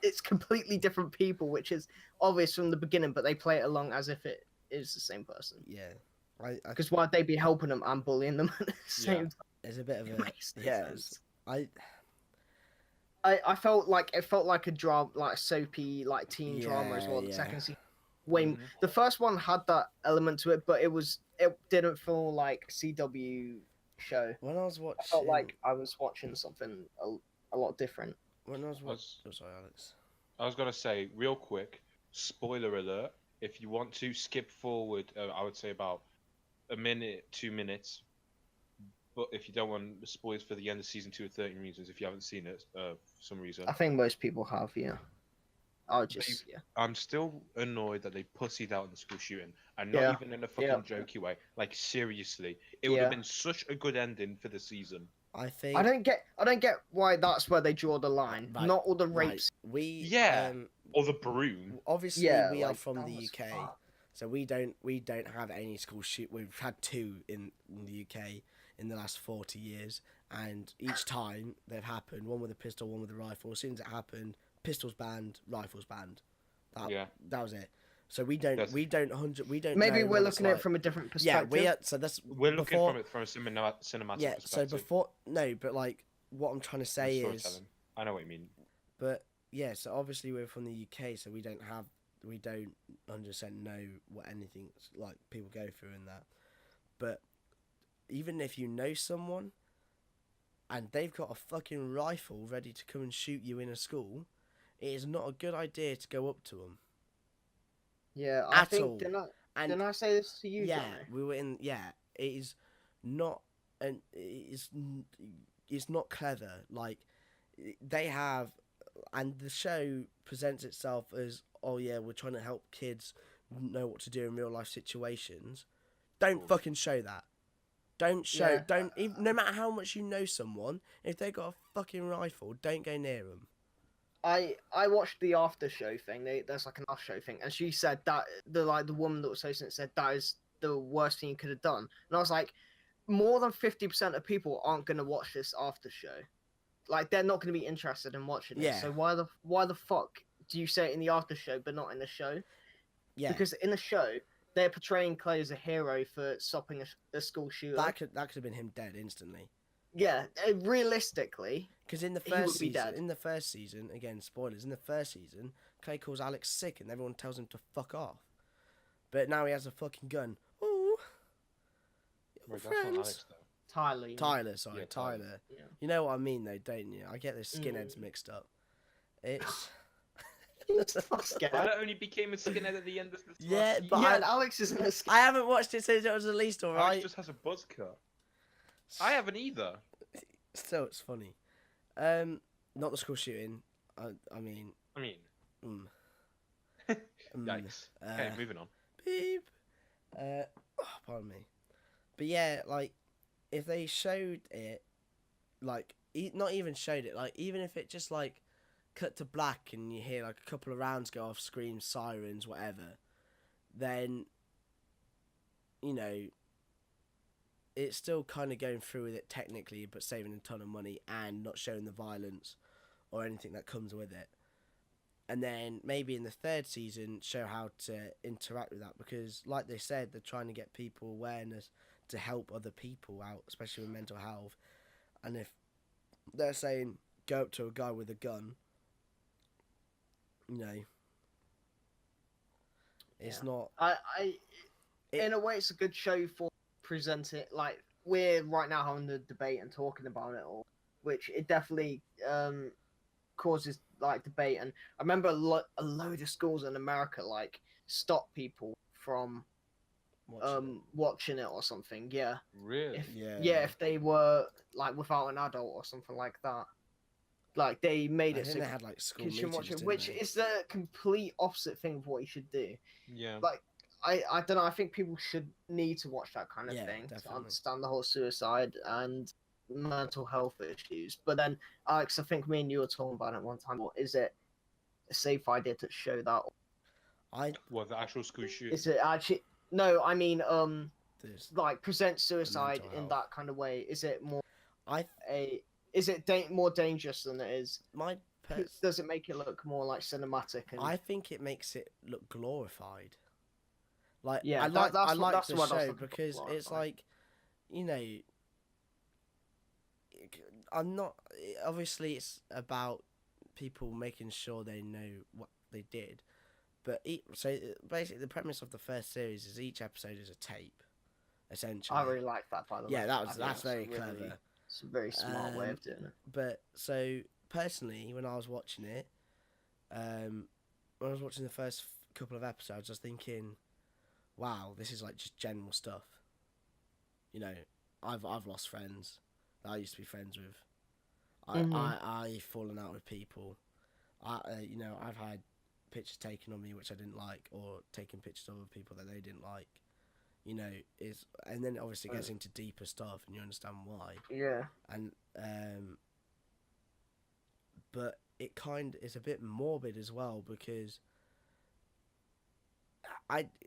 it's completely different people, which is obvious from the beginning, but they play it along as if it is the same person. Yeah. Because why'd they be helping them and bullying them at the same time? It's a bit of It a makes no yeah. sense. I I felt like it felt like a drama, like a soapy, like teen drama as well. The Yeah. second season, way Mhm. the first one had that element to it, but it didn't feel like a CW show. when I was watching. I felt like I was watching something a lot different. when I was watching. Was- Oh, sorry, Alex. I was gonna say real quick, spoiler alert. If you want to skip forward, I would say about a minute, 2 minutes. But if you don't want spoilers for the end of season 2 of 13 Reasons, if you haven't seen it for some reason, I think most people have, yeah. I just yeah. I'm still annoyed that they pussied out in the school shooting, and not Yeah. even in a fucking Yeah. jokey way. Like seriously, it would Yeah. have been such a good ending for the season. I think. I don't get why that's where they draw the line. Right, Not all the right, rapes. We. Yeah. Or the broom. Obviously, Yeah, we are like, from that the was UK, fucked. so we don't have any school shoot. We've had 2 in the UK in the last 40 years, and each time they've happened, one with a pistol, one with a rifle. As soon as it happened, pistols banned, rifles banned. That was it. So we don't That's- Maybe know we're what it's looking at it like. from a different Yeah, perspective. so that's We're looking before, from it from a cinematic yeah. So perspective. before but like what I'm trying to say is, Storytelling. I know what you mean. but yeah. So obviously we're from the UK, so we don't 100% know what anything's like people go through in that. But even if you know someone and they've got a fucking rifle ready to come and shoot you in a school, it is not a good idea to go up to them. Yeah, I At think all. didn't I say this to you, Yeah, Johnny? we were in. Yeah, it is not, and it's not clever. Like they have, and the show presents itself as, oh yeah, we're trying to help kids know what to do in real life situations. Don't fucking show that. Don't show. Yeah. Don't even. No matter how much you know someone, if they got a fucking rifle, don't go near them. I watched the after show thing. There's like an after show thing, and she said that the woman that was hosting it said that is the worst thing you could have done. And I was like, more than 50% of people aren't gonna watch this after show. like they're not going to be interested in watching it. Yeah. So why the fuck do you say it in the after show but not in the show? Yeah, Because in the show they're portraying Clay as a hero for stopping a school shooter. that could have been him dead instantly. Yeah, realistically, Because in the he would first be season, dead. in the first season, again spoilers. In the first season, Clay calls Alex sick, and everyone tells him to fuck off. But now he has a fucking gun. Ooh, Wait, that's friends. not Alex though. Tyler. You know? Tyler, sorry, Yeah, Tyler. Tyler. Yeah. You know what I mean, though, don't you? I get the skinheads mixed up. It's Scared. Tyler only became a skinhead at the end of the Yeah, last but season. Yeah, and Alex isn't a scared. I haven't watched it since it was released. All Alex right. just has a buzz cut. I haven't either. Still, it's funny. Not the school shooting. I mean. Yikes. Okay, moving on. Beep. Pardon me. But yeah, like, if they showed it, like, not even showed it, like, even if it just, like, cut to black and you hear, like, a couple of rounds go off, screams, sirens, whatever, then, you know, it's still kind of going through with it technically, but saving a ton of money and not showing the violence or anything that comes with it. And then maybe in the third season, show how to interact with that. Because, like they said, they're trying to get people awareness to help other people out, especially with mental health. And if they're saying, go up to a guy with a gun, you know, it's not... In a way, it's a good show for presenting. Like, we're right now having the debate and talking about it all, which it definitely causes like debate. And I remember a load of schools in America like stop people from watching it or something. Yeah. Really? If they were like without an adult or something like that. Like they made it so they had like school kids shouldn't watch meetings, it, which didn't they? is the complete opposite thing of what you should do. Yeah. Like I don't know. I think people should need to watch that kind of thing to definitely. understand the whole suicide and mental health issues. But then, Alex, I think me and you were talking about it one time. Or is it a safe idea to show that? What, the actual school shooting? Is it actually? No, I mean, There's like present suicide mental in health. that kind of way. Is it more I Is it more dangerous than it is? my pers- Does it make it look more like cinematic? And I think it makes it look glorified. Like Yeah, I that's like what- the what I was show looking for, because it's glorified. like, you know, I'm not. Obviously, it's about people making sure they know what they did, but so basically the premise of the first series is each episode is a tape, essentially. I really like that, by the way. Yeah, I think that's very really- clever. It's a very smart way of doing it. But so personally, when I was watching it, when I was watching the first couple of episodes, I was thinking, "Wow, this is like just general stuff." You know, I've lost friends that I used to be friends with. I've fallen out with people. You know, I've had pictures taken of me which I didn't like, or taking pictures of other people that they didn't like. You know, and then it obviously gets into deeper stuff, and you understand why. Yeah. And but it kind is a bit morbid as well, because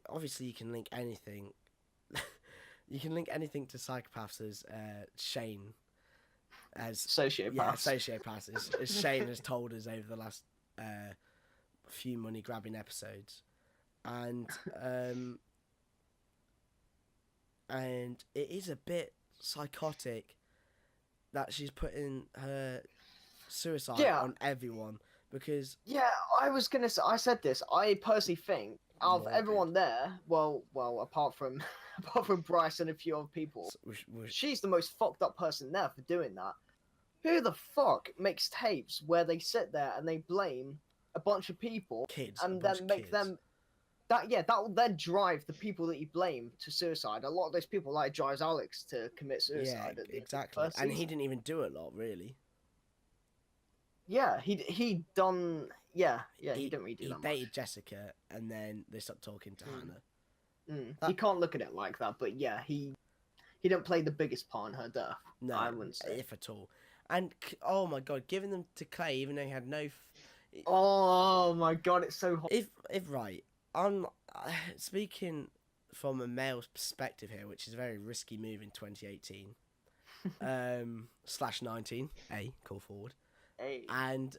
obviously you can link anything. You can link anything to psychopaths as Shane, as Sociopaths. yeah, sociopaths, as Shane has told us over the last few money grabbing episodes, and it is a bit psychotic that she's putting her suicide on everyone, because Yeah, I was gonna say. I said this. I personally think out of Morbid. everyone there, well, apart from Bryce and a few other people, she's the most fucked up person there for doing that. Who the fuck makes tapes where they sit there and they blame a bunch of people kids and then make them that will then drive the people that you blame to suicide. A lot of those people, like, drives Alex to commit suicide. yeah, at the end of the exactly, first and he season. didn't even do a lot, really. Yeah, he done. Yeah, he didn't really do he that dated much. Jessica, and then they stopped talking to Hannah. You can't look at it like that, but yeah, he didn't play the biggest part in her death. No, I wouldn't say. if at all. And oh my god, giving them to Clay, even though he had no. Oh my god, it's so hot. If right, I'm speaking from a male's perspective here, which is a very risky move in 2018. slash 19. Call forward. Hey. And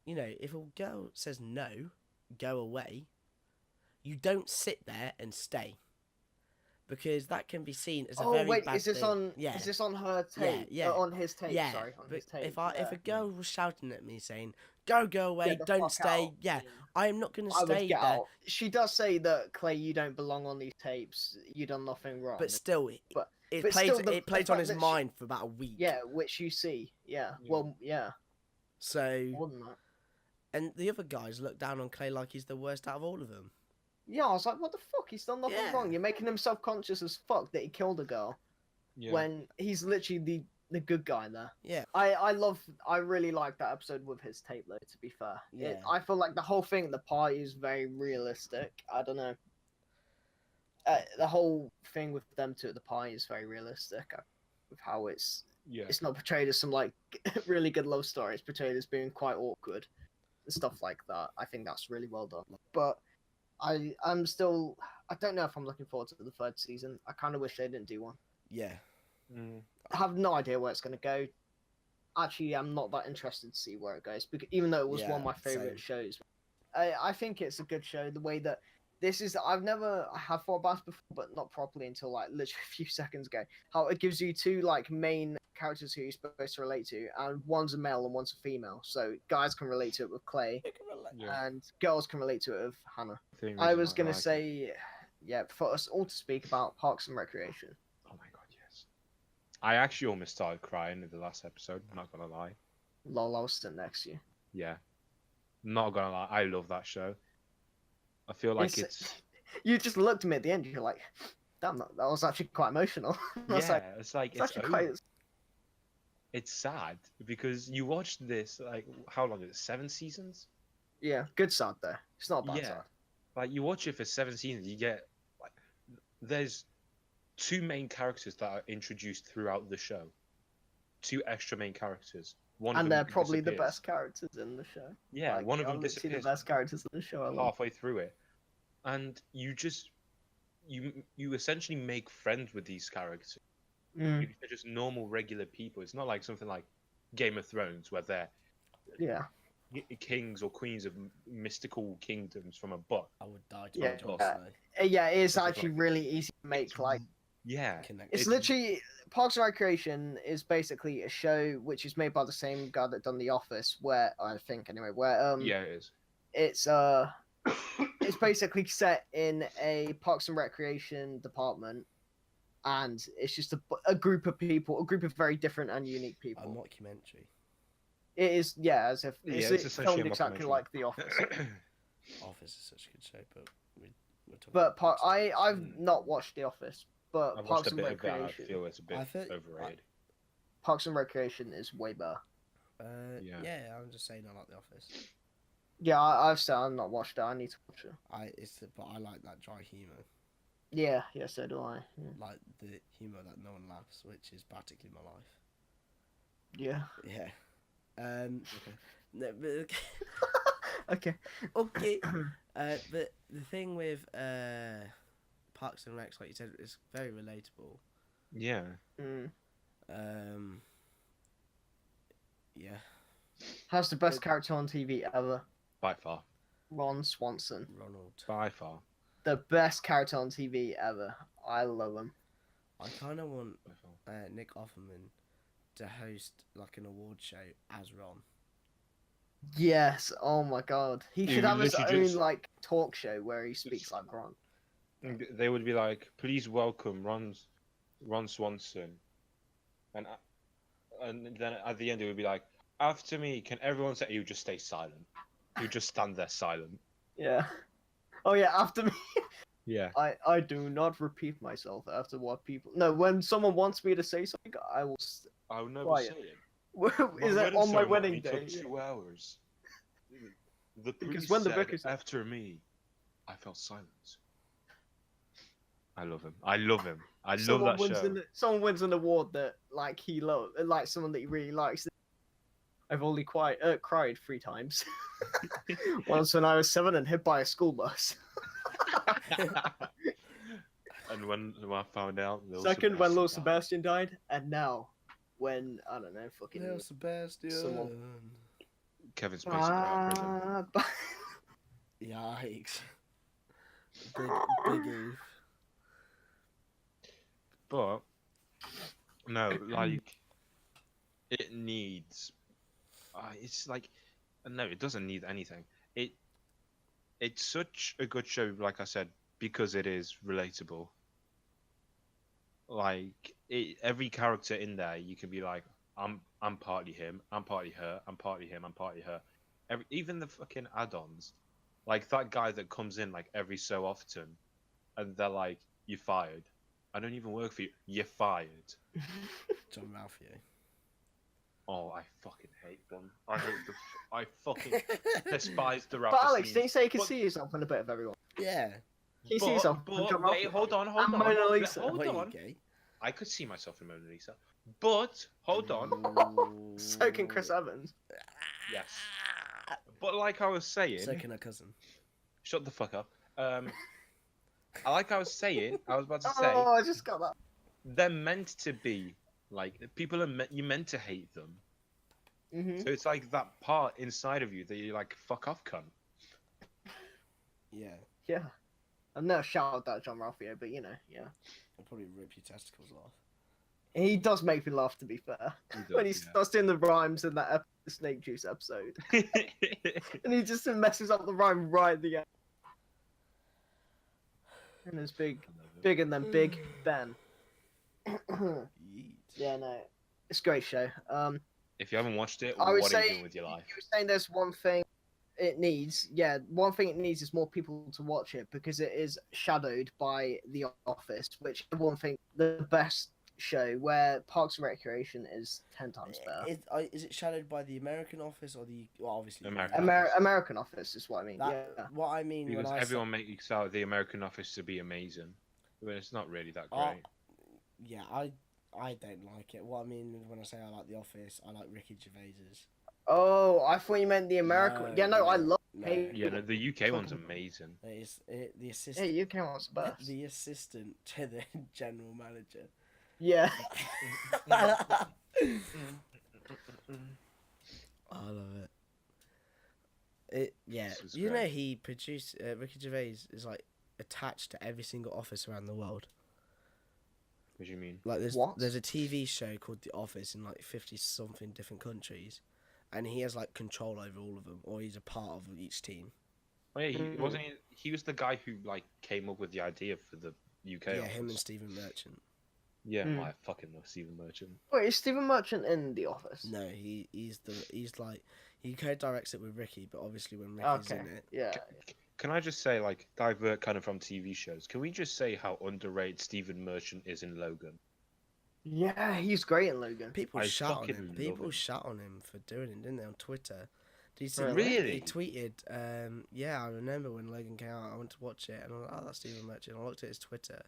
if a girl says no, go away. You don't sit there and stay, because that can be seen as a Oh very wait, bad is this thing. on? Yeah. Is this on her tape? Yeah. On his tape. Yeah, Sorry, on but his tape. if a girl was shouting at me saying, go away, Get the don't fuck stay, out. yeah, I am not going to I would stay get there. out. She does say that, Clay, you don't belong on these tapes. You done nothing wrong. But still, But it but plays still, the on fact his that mind for about a week. Yeah, which you see. Yeah. Yeah. Well, yeah. So, More than that. and the other guys look down on Clay like he's the worst out of all of them. Yeah, I was like, what the fuck? He's done nothing Yeah. wrong. You're making him self-conscious as fuck that he killed a girl Yeah. when he's literally the good guy there. Yeah. I really like that episode with his tape though, to be fair. Yeah. I feel like the whole thing at the party is very realistic. I don't know. The whole thing with them two at the party is very realistic. With how it's not portrayed as some like really good love story. It's portrayed as being quite awkward and stuff like that. I think that's really well done. But I don't know if I'm looking forward to the third season. I kind of wish they didn't do one. Yeah. I have no idea where it's going to go. Actually, I'm not that interested to see where it goes, because even though it was one of my favorite shows, I think it's a good show. The way that this is, I have thought about it before, but not properly until like literally a few seconds ago. How it gives you two like main characters who you're supposed to relate to, and one's a male and one's a female. So guys can relate to it with Clay, and girls can relate to it with Hannah. I was gonna say, for us all to speak about Parks and Recreation. Oh my god, yes. I actually almost started crying in the last episode. I'm not gonna lie. Lol, I was sitting next to you. Yeah. Not gonna lie, I love that show. I feel like it's You just looked at me at the end. You're like, "Damn, that was actually quite emotional." it's actually over. quite. It's sad because you watched this like how long is it? 7 seasons? Yeah, good sad though. It's not bad sad. Like you watch it for 7 seasons, you get like there's 2 main characters that are introduced throughout the show. 2 extra main characters. One of And them they're probably the disappears. best characters in the show. Yeah, Like, one of them literally disappears the best characters in the show. I love. halfway through it, and you essentially make friends with these characters. Mm, They're just normal, regular people. It's not like something like Game of Thrones where they're yeah. kings or queens of mystical kingdoms from a book. I would die to Yeah, watch Jon yeah. Snow. Yeah, it is Stuff actually like- really easy to make. Like, Yeah, Connect. it's literally Parks and Recreation is basically a show which is made by the same guy that done The Office. Where I think anyway, where yeah, it is. it's it's basically set in a Parks and Recreation department, and it's just a group of people, a group of very different and unique A people. mockumentary. It is, yeah, as if Yeah, it's, it's essentially filmed a exactly mockumentary. like The Office. Office is such a good show, but we're talking But about Parks and I've Recreation. not watched The Office, but I've Parks watched a and bit of that. I Recreation, feel it's a bit I think- overrated. Parks and Recreation is way better. Yeah. Yeah, I'm just saying I like The Office. Yeah, I've said I've not watched it. I need to watch it. But I like that dry humour, Yeah, so do I. like the humour that no one laughs, which is practically my life. Yeah. Yeah. No, but, Okay. okay. But the thing with Parks and Recs, like you said, is very relatable. Yeah. Mm. Yeah. How's the best character on TV ever? By far. Ron Swanson. Ronald. By far. The best character on TV ever. I love him. I kind of want By far. Nick Offerman to host like an award show as Ron. Yes. Oh my god. He He should have his literally own just- like talk show where he speaks like Ron. They would be like, "Please welcome Ron Swanson," and then at the end it would be like, "After me, can everyone say?" You just stay silent. You just stand there silent. Yeah. Oh yeah. After me. Yeah. I do not repeat myself after what people. No, when someone wants me to say something, I will. I would never Quiet. say it. Is that on my wedding ceremony day? took 2 hours. The Because priest when the said, vicar said- after me, I felt silence. I love him. I love him. I love that show. Someone wins an award that like he loves, like someone that he really likes. I've only cried 3 times. Once when I was 7 and hit by a school bus. And when I found out, Second, when Lil Sebastian died, and now, when I don't know, fucking Little Sebastian. someone. Kevin Spacey got out of prison. Yikes. Big oof. But no, like it needs. It's like no, it doesn't need anything. It's such a good show, like I said, because it is relatable. Like every character in there, you can be like, I'm partly him, I'm partly her, I'm partly him, I'm partly her. Even the fucking add-ons, like that guy that comes in like every so often, and they're like, "You're fired. I don't even work for you. You're fired." John Ralphio. Oh, I fucking hate them. I fucking despise the But rapper Alex, scene. didn't you say you could But- see yourself in a bit of everyone? Yeah. Can you see yourself in John wait, Ralphio? hold on. And Mona Lisa. Hold What, are you on. gay? I could see myself in Mona Lisa, but hold on. So can Chris Evans. Yes, but like I was saying, So can a cousin. shut the fuck up. Like I was saying, I was about to say, Oh, I just got that. they're meant to be like people are. You're meant to hate them. Mm-hmm. So it's like that part inside of you that you're like, fuck off, cunt. Yeah. Yeah. I've never shouted that at John Ralphio, but you know, yeah. I'll probably rip your testicles off. He does make me laugh, to be fair. When he starts doing the rhymes in that the Snake Juice episode. And he just messes up the rhyme right at the end. And it's big and then Big Ben. Yeet. Yeah, no. It's a great show. If you haven't watched it, I would what are you say doing with your life? you were saying there's one thing it needs. Yeah, one thing it needs is more people to watch it because it is shadowed by The Office, which everyone thinks the best show where Parks and Recreation is 10 times better. Is it shadowed by the American Office or the obviously American. American Office is what I mean. That, yeah. What I mean Because when I everyone makes out the American Office to be amazing, but it's not really that great. yeah, I don't like it. What I mean when I say I like The Office, I like Ricky Gervais's. Oh, I thought you meant the American. No, yeah, no, I love. no. Yeah, no, the UK one's amazing. It's the assistant. Yeah, UK one's the best. The assistant to the general manager. Yeah. I love it. This is You know great. he produced Ricky Gervais is like attached to every single office around the world. What do you mean? Like What? there's a TV show called The Office in like 50 something different countries, and he has like control over all of them, or he's a part of each team. Oh yeah, wasn't he? He was the guy who like came up with the idea for the UK. Yeah, office. him and Stephen Merchant. Yeah, Hmm. I fucking love Stephen Merchant. Wait, is Stephen Merchant in The Office? No, he's like he co-directs it with Ricky, but obviously when Ricky's Okay. in it, Yeah. Can I just say, like, divert kind of from TV shows? Can we just say how underrated Stephen Merchant is in Logan? Yeah, he's great in Logan. people I shout on fucking him. love People him. shout on him for doing it, didn't they, on Twitter? Did you see? Really? He tweeted, yeah, I remember when Logan came out. I went to watch it, and I was like, oh, that's Stephen Merchant. I looked at his Twitter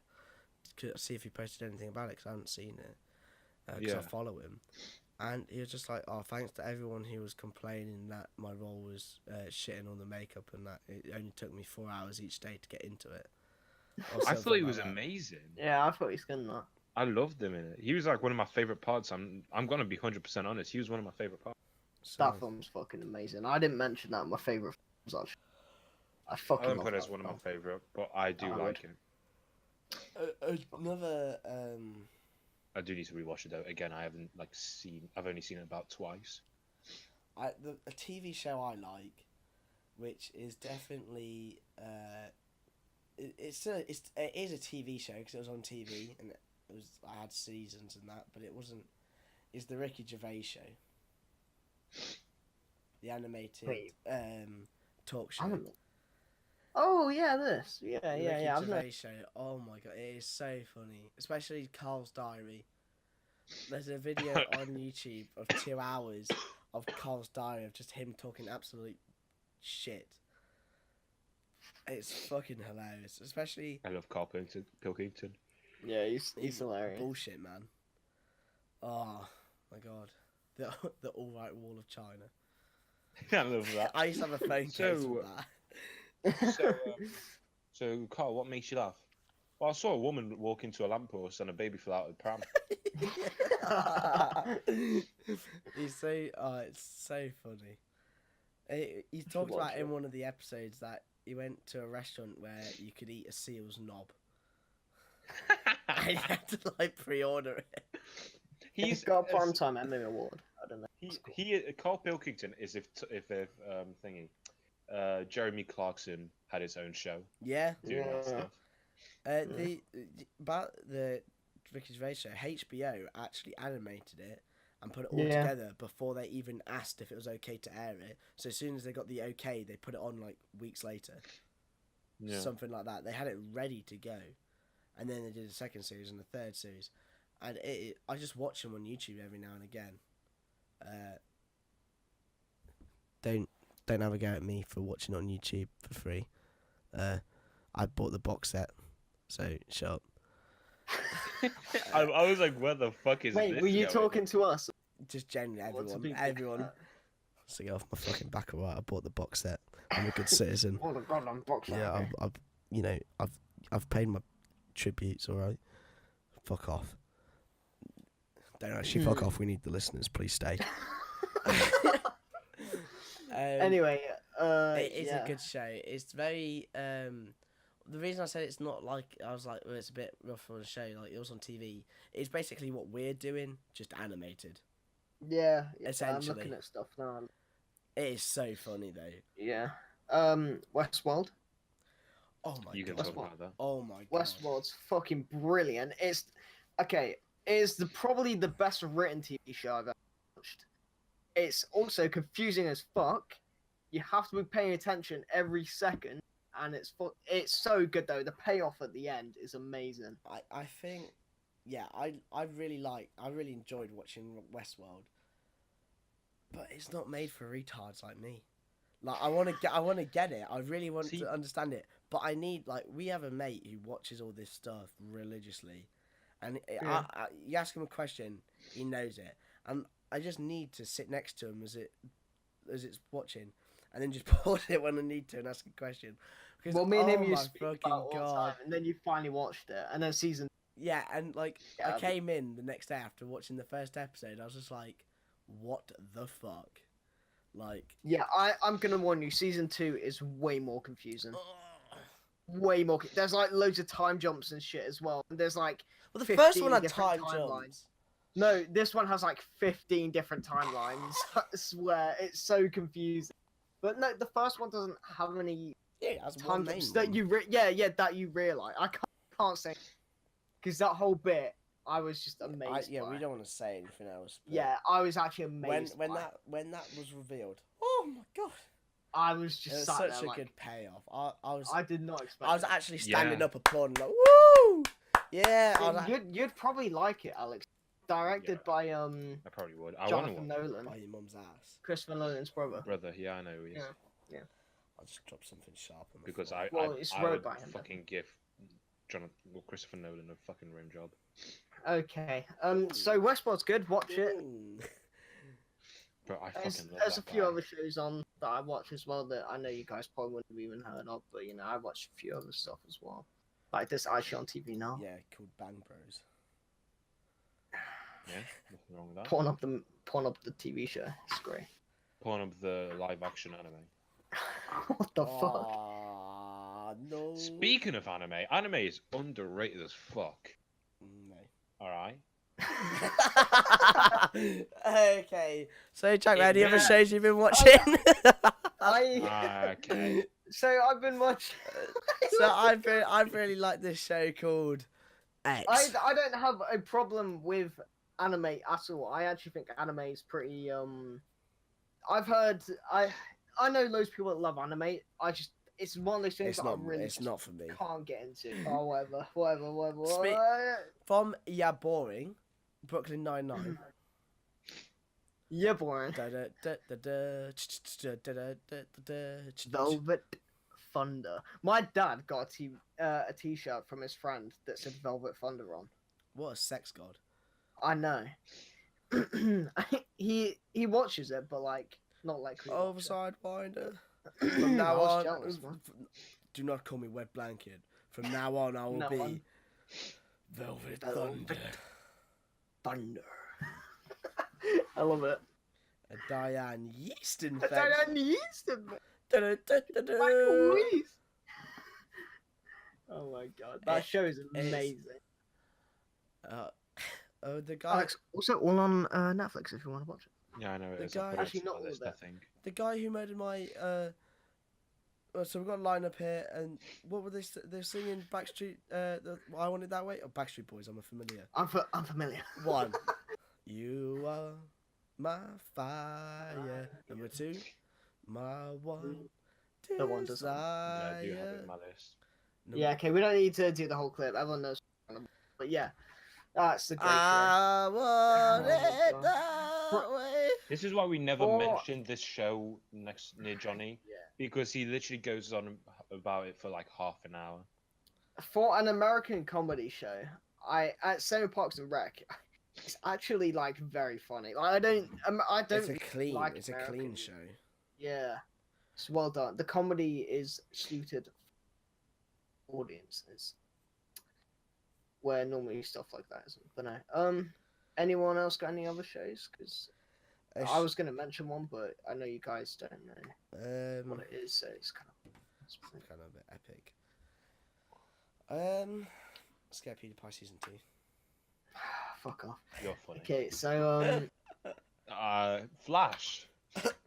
to see if he posted anything about it, because I hadn't seen it. Because I Yeah. follow him. And he was just like, oh, thanks to everyone who was complaining that my role was shitting on the makeup and that it only took me 4 hours each day to get into it. Or I something thought he like was that. amazing. Yeah, I thought he's good in that. I loved him in it. He was like one of my favorite parts. I'm gonna be 100% honest. He was one of my favorite parts. So, That film's fucking amazing. I didn't mention that in my favorite films actually. I I fucking don't love put it that as one of my film. favorite, but I do I like would. him. another I do need to rewatch it though. Again, I haven't like seen. I've only seen it about twice. a TV show I like, which is definitely it is a TV show because it was on TV and I had seasons and that, but it wasn't. Is the Ricky Gervais show, the animated Wait. talk show. Anime. Oh yeah, this. Yeah, The yeah, Ricky yeah. I've Gervais show. Oh my god, it is so funny, especially Carl's diary. There's a video on YouTube of 2 hours of Carl's diary of just him talking absolute shit. It's fucking hilarious, especially I love Carl Pilkington. Yeah, he's hilarious. bullshit, man. Oh my god, the All Right Wall of China. I love that. I used to have a phone case So- with that. So, Carl, what makes you laugh? Well, I saw a woman walk into a lamppost and a baby fell out of the pram. He's so it's so funny. He talked about in one of the episodes that he went to a restaurant where you could eat a seal's knob. And he had to like pre-order it. He's got a primetime Emmy award. I don't know. Carl Pilkington is if thingy. Jeremy Clarkson had his own show. Yeah. Doing that stuff. About the Ricky Gervais show, HBO actually animated it and put it all together before they even asked if it was okay to air it. So as soon as they got the okay, they put it on like weeks later. Yeah. Something like that. They had it ready to go. And then they did a second series and a third series. And I just watch them on YouTube every now and again. Don't have a go at me for watching it on YouTube for free. I bought the box set, so shut up. I was like, where the fuck is this? Wait, were you talking to us? Just generally everyone. So get off my fucking back, alright? I bought the box set. I'm a good citizen. Oh, the goddamn box set. Yeah, I've paid my tributes, alright? Fuck off. Don't actually fuck off. We need the listeners. Please stay. Anyway, it is a good show. It's very the reason I said it's not like I was like, well, it's a bit rough on the show. Like it was on TV. It's basically what we're doing, just animated. Yeah, essentially. I'm looking at stuff now. It is so funny though. Yeah. Westworld. Oh my you god. Can talk about that. Oh my god. Westworld's fucking brilliant. It's okay. It's probably the best written TV show I've ever watched. It's also confusing as fuck. You have to be paying attention every second, and it's so good though. The payoff at the end is amazing. I think, yeah, I really enjoyed watching Westworld, but it's not made for retards like me. Like I want to get it. I really want to understand it, but I need we have a mate who watches all this stuff religiously, and you ask him a question, he knows it, and I just need to sit next to him as it's watching, and then just pause it when I need to and ask a question. Because, well, me and him used to speak about all the time, and then you finally watched it, and then season. Yeah, and I came in the next day after watching the first episode. I was just like, "What the fuck?" Yeah, I'm gonna warn you. Season 2 is way more confusing. Way more. There's loads of time jumps and shit as well. And there's well, the first one had time timelines. Jumps. No, this one has 15 different timelines. I swear, it's so confusing. But no, the first one doesn't have any time jumps that you that you realize. I can't say because that whole bit I was just amazed. We don't want to say anything else. Yeah, I was actually amazed. When that was revealed, oh my god! I was just such a good payoff. I did not expect. I was actually standing up applauding woo! Yeah, you'd probably like it, Alex. Directed by I probably would. Jonathan Nolan. By your mum's ass. Christopher Nolan's brother. Yeah, I know who he is. Yeah. I'll just drop something sharp on because I would fucking give Christopher Nolan a fucking rim job. Okay. So Westworld's good. Watch it. But I fucking love There's a few other shows on that I watch as well that I know you guys probably wouldn't have even heard of, but I watch a few other stuff as well. Like this actually on TV now. Yeah, called Bang Bros. Yeah, nothing wrong with that. Porn up the TV show. It's great. Porn up the live action anime. What the fuck? No. Speaking of anime is underrated as fuck. No. Alright. Okay. So Jack, any other shows you've been watching? Okay. So I've been watching. I really like this show called X. I don't have a problem with anime at all. I actually think anime is pretty. I've heard. I know loads of people that love anime. It's one of those things that I really it's not for me. Can't get into. Oh, whatever. From boring, Brooklyn Nine-Nine. Yeah, boring. Velvet Thunder. My dad got a t-shirt from his friend that said Velvet Thunder on. What a sex god. I know. he watches it, but not like we Overside winder. From now on, do not call me wet blanket. From now on, I will No be one. Velvet Velvet Thunder. Thunder. I love it. A Diane Yeaston That's fact. Diane Easton. Da-da-da-da-da. Michael Reese. Oh my god, that It show is is- amazing. Oh, the guy. Alex, also all on Netflix if you want to watch it. Yeah, I know it The is. guy- Actually, not all list, of I it. think. The guy who murdered my. So we've got a line up here, and what were they? They're singing Backstreet. I Want It That Way. Or Backstreet Boys. I'm familiar. I'm familiar. One. You are my fire. Number two. My one. The one does Yeah, I do have it Desire. in my list. Yeah, okay, we don't need to do the whole clip. Everyone knows. But yeah, that's the great show. I want Oh my it God. that way. This is why we never For- mentioned this show near Johnny, Yeah. because he literally goes on about it for like half an hour. For an American comedy show, at Semi Parks and Rec, it's actually like very funny. Like I don't It's a clean. like It's a clean American- show. Yeah, it's well done. The comedy is suited for audiences, where normally stuff like that isn't. But no. Anyone else got any other shows? Because I was gonna mention one, but I know you guys don't know what it is, so it's kind of a bit epic. Scare PewDiePie season 2. fuck off. You're funny. Okay, so Flash.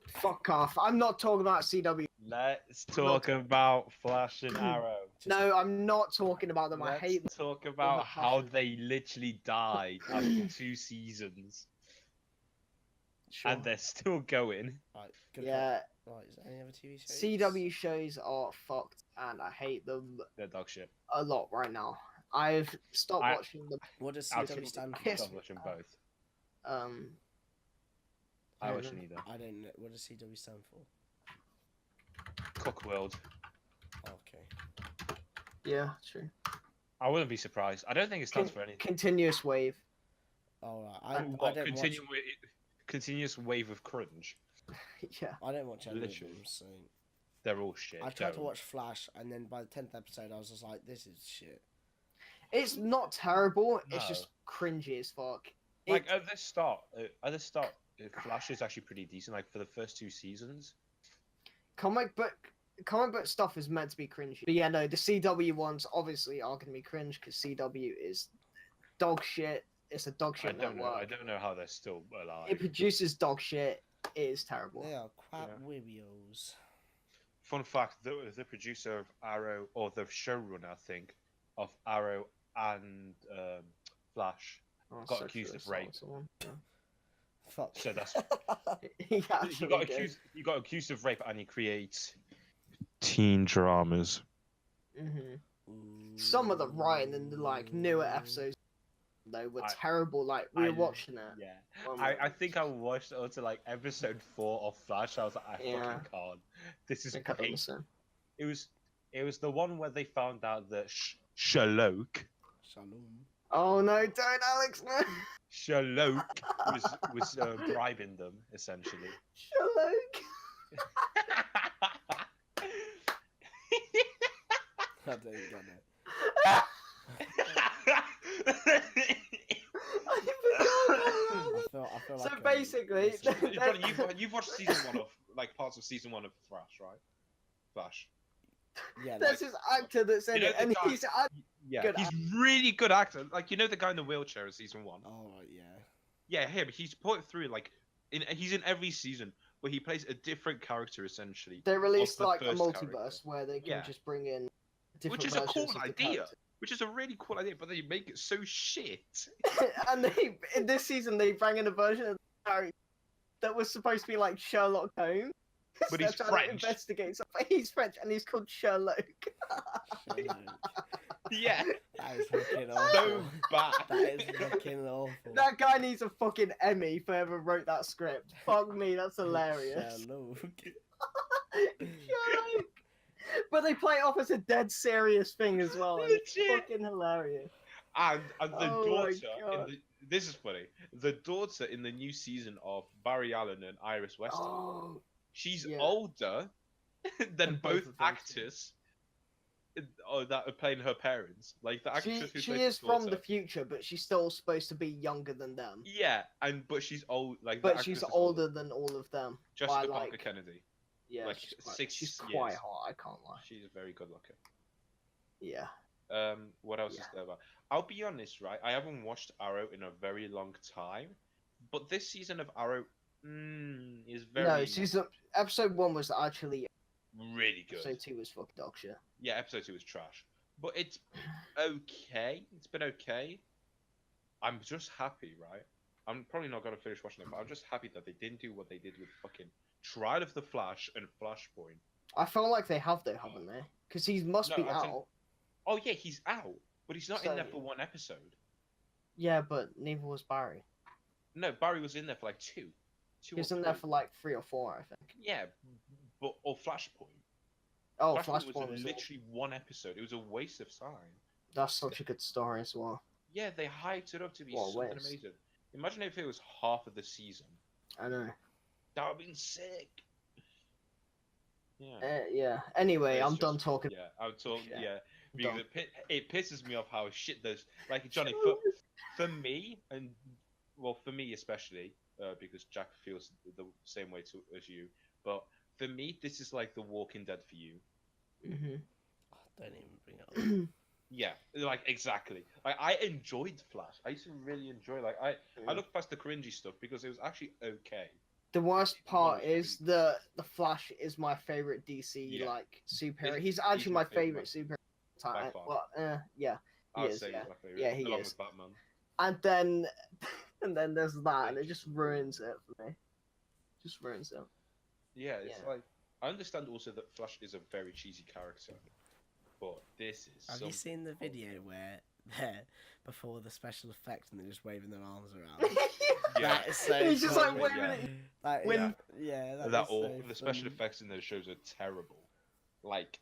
fuck off. I'm not talking about CW. Let's talk about Flash and Arrow. No, I'm not talking about them. I hate them. Let's talk about how they literally died after 2 seasons, Sure. and they're still going. Right, good Yeah, call. Right, is there any other TV shows? CW shows are fucked, and I hate them They're dog shit. a lot right now. I've stopped I- watching them. What does I'll CW stand for? Yes. Stop watching both. I don't watch know. neither. I don't know. What does CW stand for? Cook World. Okay. Yeah, true. I wouldn't be surprised. I don't think it stands for anything. Continuous wave. All right. I What, don't watch. continuous wave of cringe. Yeah. I don't watch any of Literally. them. So They're all shit. I tried to Don't. watch Flash, and then by the 10th episode, I was just like, "This is shit." It's not terrible. It's No. just cringy as fuck. Like at the start, Flash is actually pretty decent. Like for the first 2 seasons. Comic book stuff is meant to be cringy. But yeah, no, the CW ones obviously are going to be cringe because CW is dog shit. It's a dog shit I don't network. know. I don't know how they're still alive. It produces dog shit. It is terrible. They are crap Yeah. Wibios. Fun fact: the producer of Arrow, or the showrunner, I think, of Arrow and Flash, Oh, got sexually accused of assault rape. someone. Fuck. So that's He he actually got did. accused. He got accused of rape, and he creates teen dramas. Some of the writing in the like newer episodes though were terrible. Like we were watching it. Yeah, Oh my I think I watched up to like episode 4 of Flash. I was like, I Yeah. fucking can't. This is I can't pain. understand. It was the one where they found out that Sherlock Shalom. Oh no, don't Alex, no. Sherlock was bribing them essentially. Sherlock. I don't get it. I feel So like basically, Johnny, you've watched season 1 of like parts of season 1 of Flash, right? Flash. yeah, there's this actor that's in You know it, the and guy- he's Yeah, Good he's really good actor. Like you know the guy in the wheelchair in season 1. oh yeah. Yeah, him. He's put through like he's in every season, where he plays a different character essentially, they released the like a first multiverse character. where they can Yeah. just bring in different which is a cool versions of the idea. character. Which is a really cool idea, but they make it so shit. And they in this season they bring in a version of the character that was supposed to be like Sherlock Holmes. But They're he's trying French. to investigate something. He's French and he's called Sherlock. Shalom. Yeah, That is fucking so awful. bad. That is fucking awful. That guy needs a fucking Emmy for whoever wrote that script. Fuck me, that's hilarious. Shalom. Sherlock. But they play it off as a dead serious thing as well. And it's Legit. fucking hilarious. And the Oh my daughter, God. this is funny. The daughter in the new season of Barry Allen and Iris Weston, Oh, she's yeah. older than Than both both of them, actors. that are playing her parents, like the actress who She plays is the from the daughter. future, but she's still supposed to be younger than them. Yeah, but she's old. Like the But actress she's is older than all of them. Jessica by, Parker like, Kennedy. yeah, Like she's 6 quite years. hot. I can't lie. She's very good looking. Yeah. What else Yeah. is there about? I'll be honest, right? I haven't watched Arrow in a very long time, but this season of Arrow is very No, episode 1 was actually really good. episode 2 was fucking dog shit. Yeah, episode 2 was trash, but it's okay. It's been okay. I'm just happy, right? I'm probably not gonna finish watching it, but I'm just happy that they didn't do what they did with fucking Trial of the Flash and Flashpoint. I feel like they have though, haven't they? Because he must No, be as in- out. Oh yeah, he's out, but he's not in there So- for one episode. Yeah, but neither was Barry. No, Barry was in there for like two. He was in there for like 3 or 4, I think. Yeah, or Flashpoint. Oh, Flashpoint Flashpoint was literally one episode. It was a waste of time. That's such a good story as well. Yeah, they hyped it up to be What a something waste. amazing. Imagine if it was half of the season. I know. That would have been sick. Yeah. Yeah. Anyway, It's I'm just- done talking. Yeah, I'm talking. Yeah. Yeah, because Done. it pisses me off how shit those. Like Johnny, for me, and well, for me especially, because Jack feels the same way as you. But for me, this is like The Walking Dead for you. Hmm. Oh, don't even bring it up. Yeah, like exactly. Like I enjoyed Flash. I used to really enjoy. Like I looked past the cringy stuff because it was actually okay. The worst part Honestly. is the Flash is my favorite DC Yeah. like superhero. He's- He's he's actually my my favourite favorite superhero. by Time. far. Well, yeah. I would is, say yeah. he's my favorite. Yeah, he along is. with Batman. And then there's that, and it just ruins it for me. Just ruins it. Yeah, it's Yeah. like I understand also that Flash is a very cheesy character, but this is. Have you seen the video where they're before the special effects and they're just waving their arms around? Yeah. That is so He's just like funny. waving Yeah. it. Like, When- yeah, that is all so the special funny. effects in those shows are terrible, like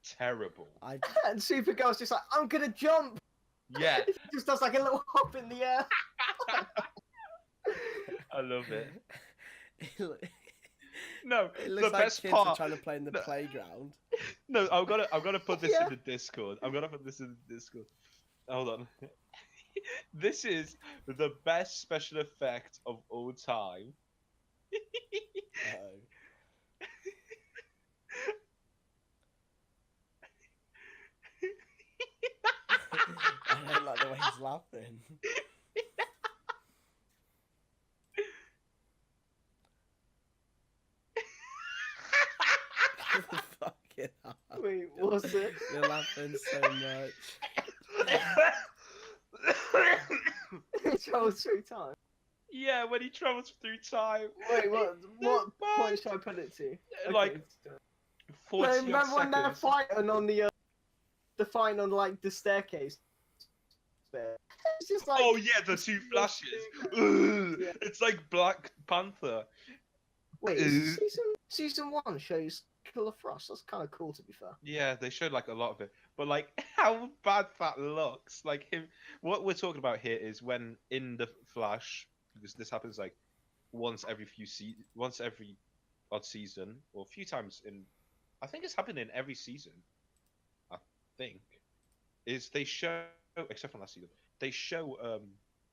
terrible. I And Supergirl's just like, I'm gonna jump. Yeah, He just does like a little hop in the air. I love it. it No, looks the like best kids are part. trying to play in the No. playground. No, I'm gonna put this Yeah. in the Discord. I'm gonna put this in the Discord. Hold on. This is the best special effect of all time. Uh-oh. I don't like the way he's laughing. Fucking hell. Wait, what's it? You're laughing so much. He travels through time. Yeah, when he travels through time. Wait, what bad. point should I put it to? Like, Okay, let's do it. 40 No, odd remember when they're seconds. fighting on the fighting on like the staircase? It's just like, Oh yeah, the two flashes. Ugh. Yeah. It's like Black Panther. wait, season 1 shows Killer Frost. That's kind of cool, to be fair. Yeah, they showed like a lot of it, but like how bad that looks. Like him. What we're talking about here is when in the Flash, because this happens like once every odd season, or a few times in. I think it's happened in every season. I think is they show, except for last season, they show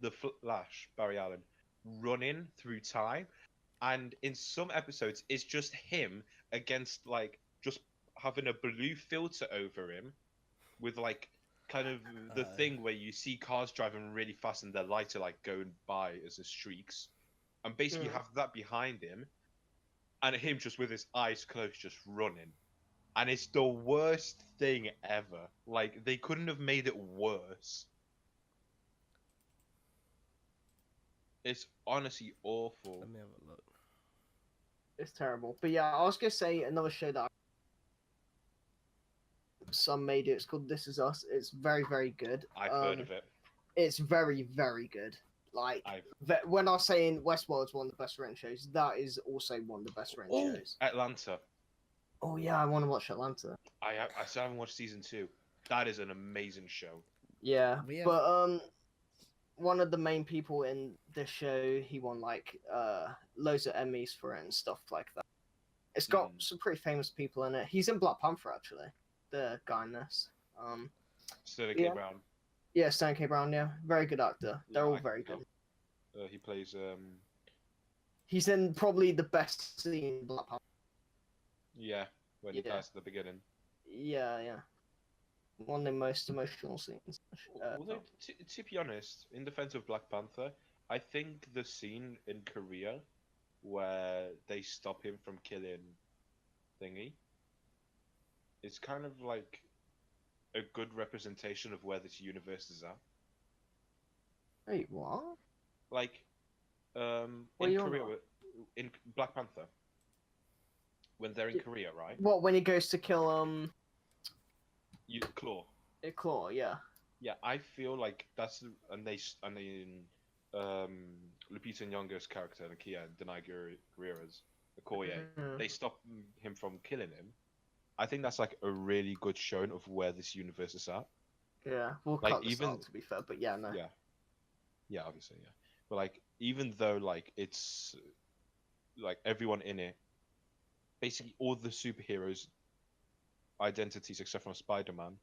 the Flash Barry Allen running through time, and in some episodes it's just him against like just having a blue filter over him with like kind of the thing where you see cars driving really fast and their lights are like going by as the streaks, and basically you Mm. have that behind him and him just with his eyes closed just running, and it's the worst thing ever. Like they couldn't have made it worse. It's honestly awful. Let me have a look. It's terrible. But yeah, I was gonna say another show that some made it. It's called This Is Us. It's very, very good. I've heard of it. It's very, very good. Like when I was saying Westworld's one of the best written shows, that is also one of the best written Oh, shows. Atlanta. Oh yeah, I want to watch Atlanta. I still haven't watched season 2. That is an amazing show. Yeah, We have- but one of the main people in the show, he won like loads of Emmys for it and stuff like that. It's got Mm. some pretty famous people in it. He's in Black Panther actually. the guy in this. Sterling Yeah. K. Brown. Yeah, Stan K. Brown. Yeah, very good actor. They're Yeah, all I very can good. tell. He plays He's in probably the best scene in Black Panther. yeah, when he Yeah. dies at the beginning. Yeah, yeah. One of the most emotional scenes. Although, to be honest, in defense of Black Panther, I think the scene in Korea where they stop him from killing Thingy is kind of like a good representation of where this universe is at. Wait, what? Like, What are in you on Korea, about? in Black Panther, when they're in Korea, right? What, when he goes to kill Claw. Claw? Yeah. Yeah, I feel like that's and then Lupita Nyong'o's character, Nakia Denai Guerrera's Okoye, Mhm. they stop him from killing him. I think that's like a really good showing of where this universe is at. Yeah, we'll Like, cut this even- out to be fair, but yeah, no. Yeah, obviously, yeah. But like, even though like it's like everyone in it, basically all the superheroes' identities except from Spider-Man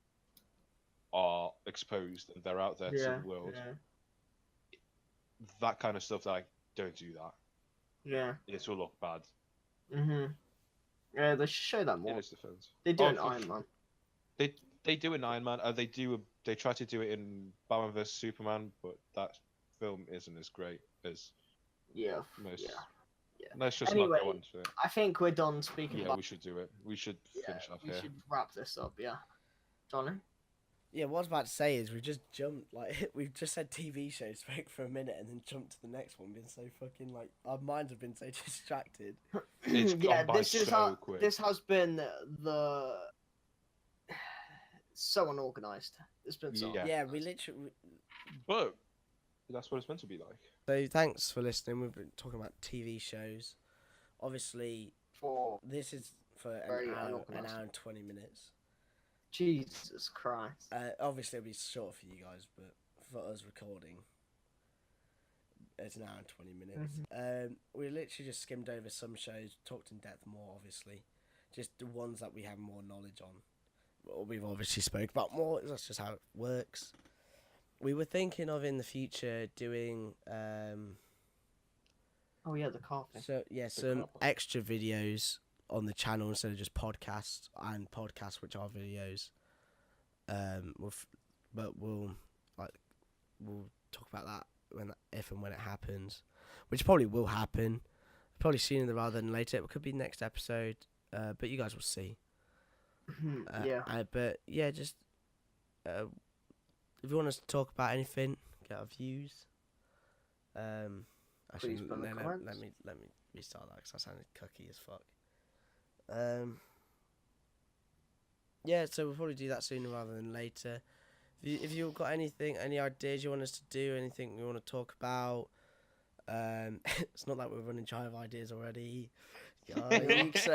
are exposed and they're out there to Yeah, the world. yeah, That kind of stuff, like, don't do that. yeah. It will look bad. Mhm. Yeah, they should show that In more. his defense, They do Oh, in for- Iron Man. they do in Iron Man. They try to do it in Batman vs Superman, but that film isn't as great as Yeah. most. Yeah. Yeah. Let's just Anyway, not go on to it. I think we're done speaking Yeah, about. we should do it. We should finish off We here. should wrap this up. Yeah. Johnny. Yeah, what I was about to say is we just jumped, like, we've just said TV shows, spoke for a minute, and then jumped to the next one, been so fucking, like, our minds have been so distracted. It's Yeah, gone by this is so how quick. this has been the so unorganized. It's been so. Yeah. Yeah, we literally... But that's what it's meant to be like. So thanks for listening. We've been talking about TV shows. Obviously, For this is for Very an unorganised. hour and 20 minutes. Jesus Christ. Obviously, it'll be short for you guys, but for us recording, it's an hour and 20 minutes. We literally just skimmed over some shows, talked in depth more, obviously. Just the ones that we have more knowledge on. Well, we've obviously spoke about more. That's just how it works. We were thinking of in the future doing Oh yeah, the coffee. some couple. extra videos on the channel instead of just podcasts, and podcasts which are videos. But we'll talk about that if and when it happens, which probably will happen, probably sooner rather than later. It could be next episode, but you guys will see. Yeah. But yeah, just if you want us to talk about anything, get our views. Actually, Please put in the comments. let me restart that because I sounded cucky as fuck. Yeah, so we'll probably do that sooner rather than later. If you've got anything, any ideas you want us to do, anything you want to talk about, it's not like we're running dry of ideas already. Yikes.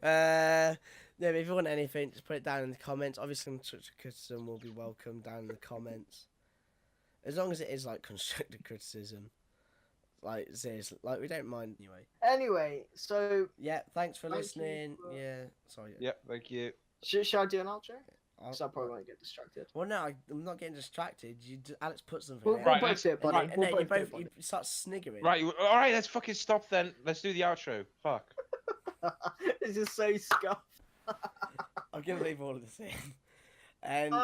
Yeah, but if you want anything, just put it down in the comments. Obviously, constructive criticism will be welcome down in the comments. As long as it is, like, constructive criticism. Like, seriously, like, we don't mind anyway. Anyway, so Yeah, thanks for Thank you listening. for- Yeah, sorry. Yeah, thank you. should I do an outro? I'll- Because I probably won't get distracted. Well, no, I'm not getting distracted. Alex put something We'll, in. we'll Right, both do it, buddy. right, We'll you both do it, both you start sniggering. Right, all right, let's fucking stop then. Let's do the outro. Fuck. buddy. This is so scuffed. I'm gonna leave all of this in. And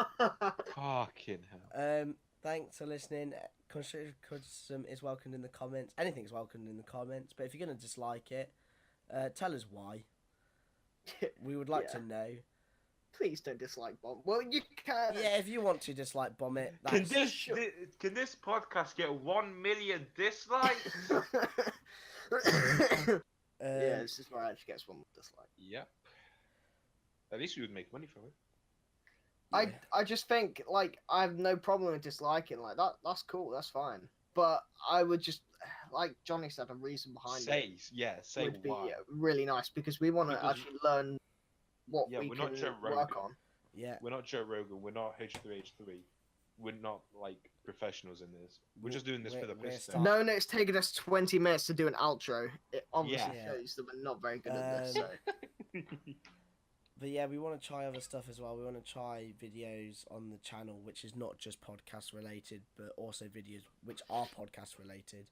Fucking hell. thanks for listening. Constructive criticism is welcomed in the comments. Anything's welcomed in the comments. But if you're gonna dislike it, tell us why. We would like Yeah. to know. Please don't dislike Bomb. Well, you can. Yeah, if you want to dislike bomb it, Can that's can this podcast get 1 million dislikes? Yeah, this is where I actually gets one dislike. Yep. At least we would make money from it. yeah. I just think like I have no problem with disliking like that. That's cool. That's fine. But I would just like Johnny said, a reason behind it Say would be why. really nice because we want to Because- actually learn what Yeah, we we're can not Joe work Rogan. on. Yeah. We're not Joe Rogan. We're not H3H3. We're not like professionals in this. We're just doing this for the We're piss. start- No, it's taken us 20 minutes to do an outro. It obviously Yeah. shows that we're not very good at this. Um, So. But yeah, we want to try other stuff as well. We want to try videos on the channel, which is not just podcast related, but also videos which are podcast related.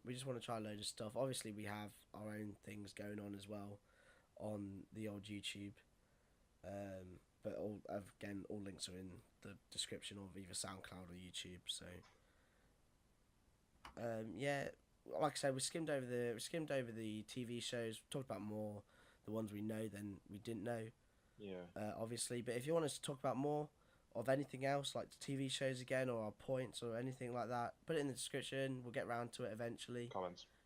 We just want to try a load of stuff. Obviously, we have our own things going on as well on the old YouTube. But all links are in the description of either SoundCloud or YouTube. So, yeah, like I said, we skimmed over the TV shows. Talked about more the ones we know than we didn't know. Yeah. Obviously, but if you want us to talk about more of anything else, like the TV shows again, or our points, or anything like that, put it in the description. We'll get round to it eventually.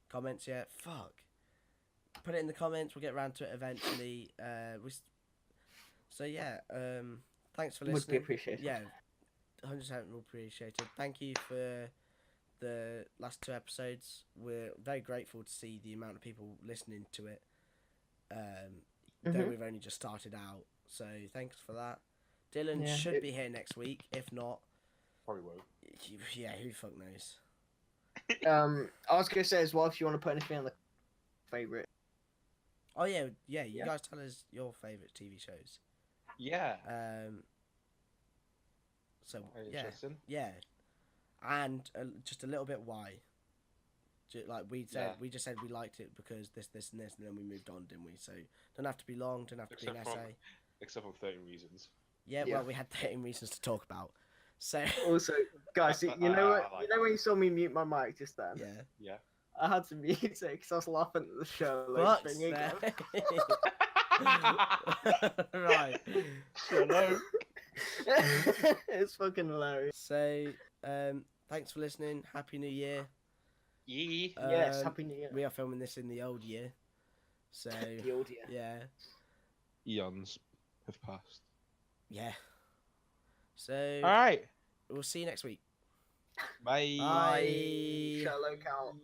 Comments, yeah. Fuck. Put it in the comments. We'll get round to it eventually. So yeah. Thanks for listening. Would be appreciated. Yeah, 100% appreciated. Thank you for the last 2 episodes. We're very grateful to see the amount of people listening to it. Though we've only just started out, so thanks for that. Dylan should be here next week. If not, probably won't. Yeah, who the fuck knows? I was gonna say as well, if you want to put anything on the favorite. Oh yeah. You guys tell us your favorite TV shows. Yeah. So interesting. Yeah, and just a little bit why. Like we said, we just said we liked it because this, and this, and then we moved on, didn't we? So don't have to be long, don't have to be an essay. Except for 13 reasons. Yeah, well, we had 13 reasons to talk about. So also, guys, you know what? You know when you saw me mute my mic just then? Yeah. I had to mute it because I was laughing at the show. Like, right. Hello. It's fucking hilarious. So, thanks for listening. Happy New Year. Yes, Happy New Year. We are filming this in the old year. So the old year. Yeah. Eons have passed. Yeah. So alright. We'll see you next week. Bye. Bye. Shallow count.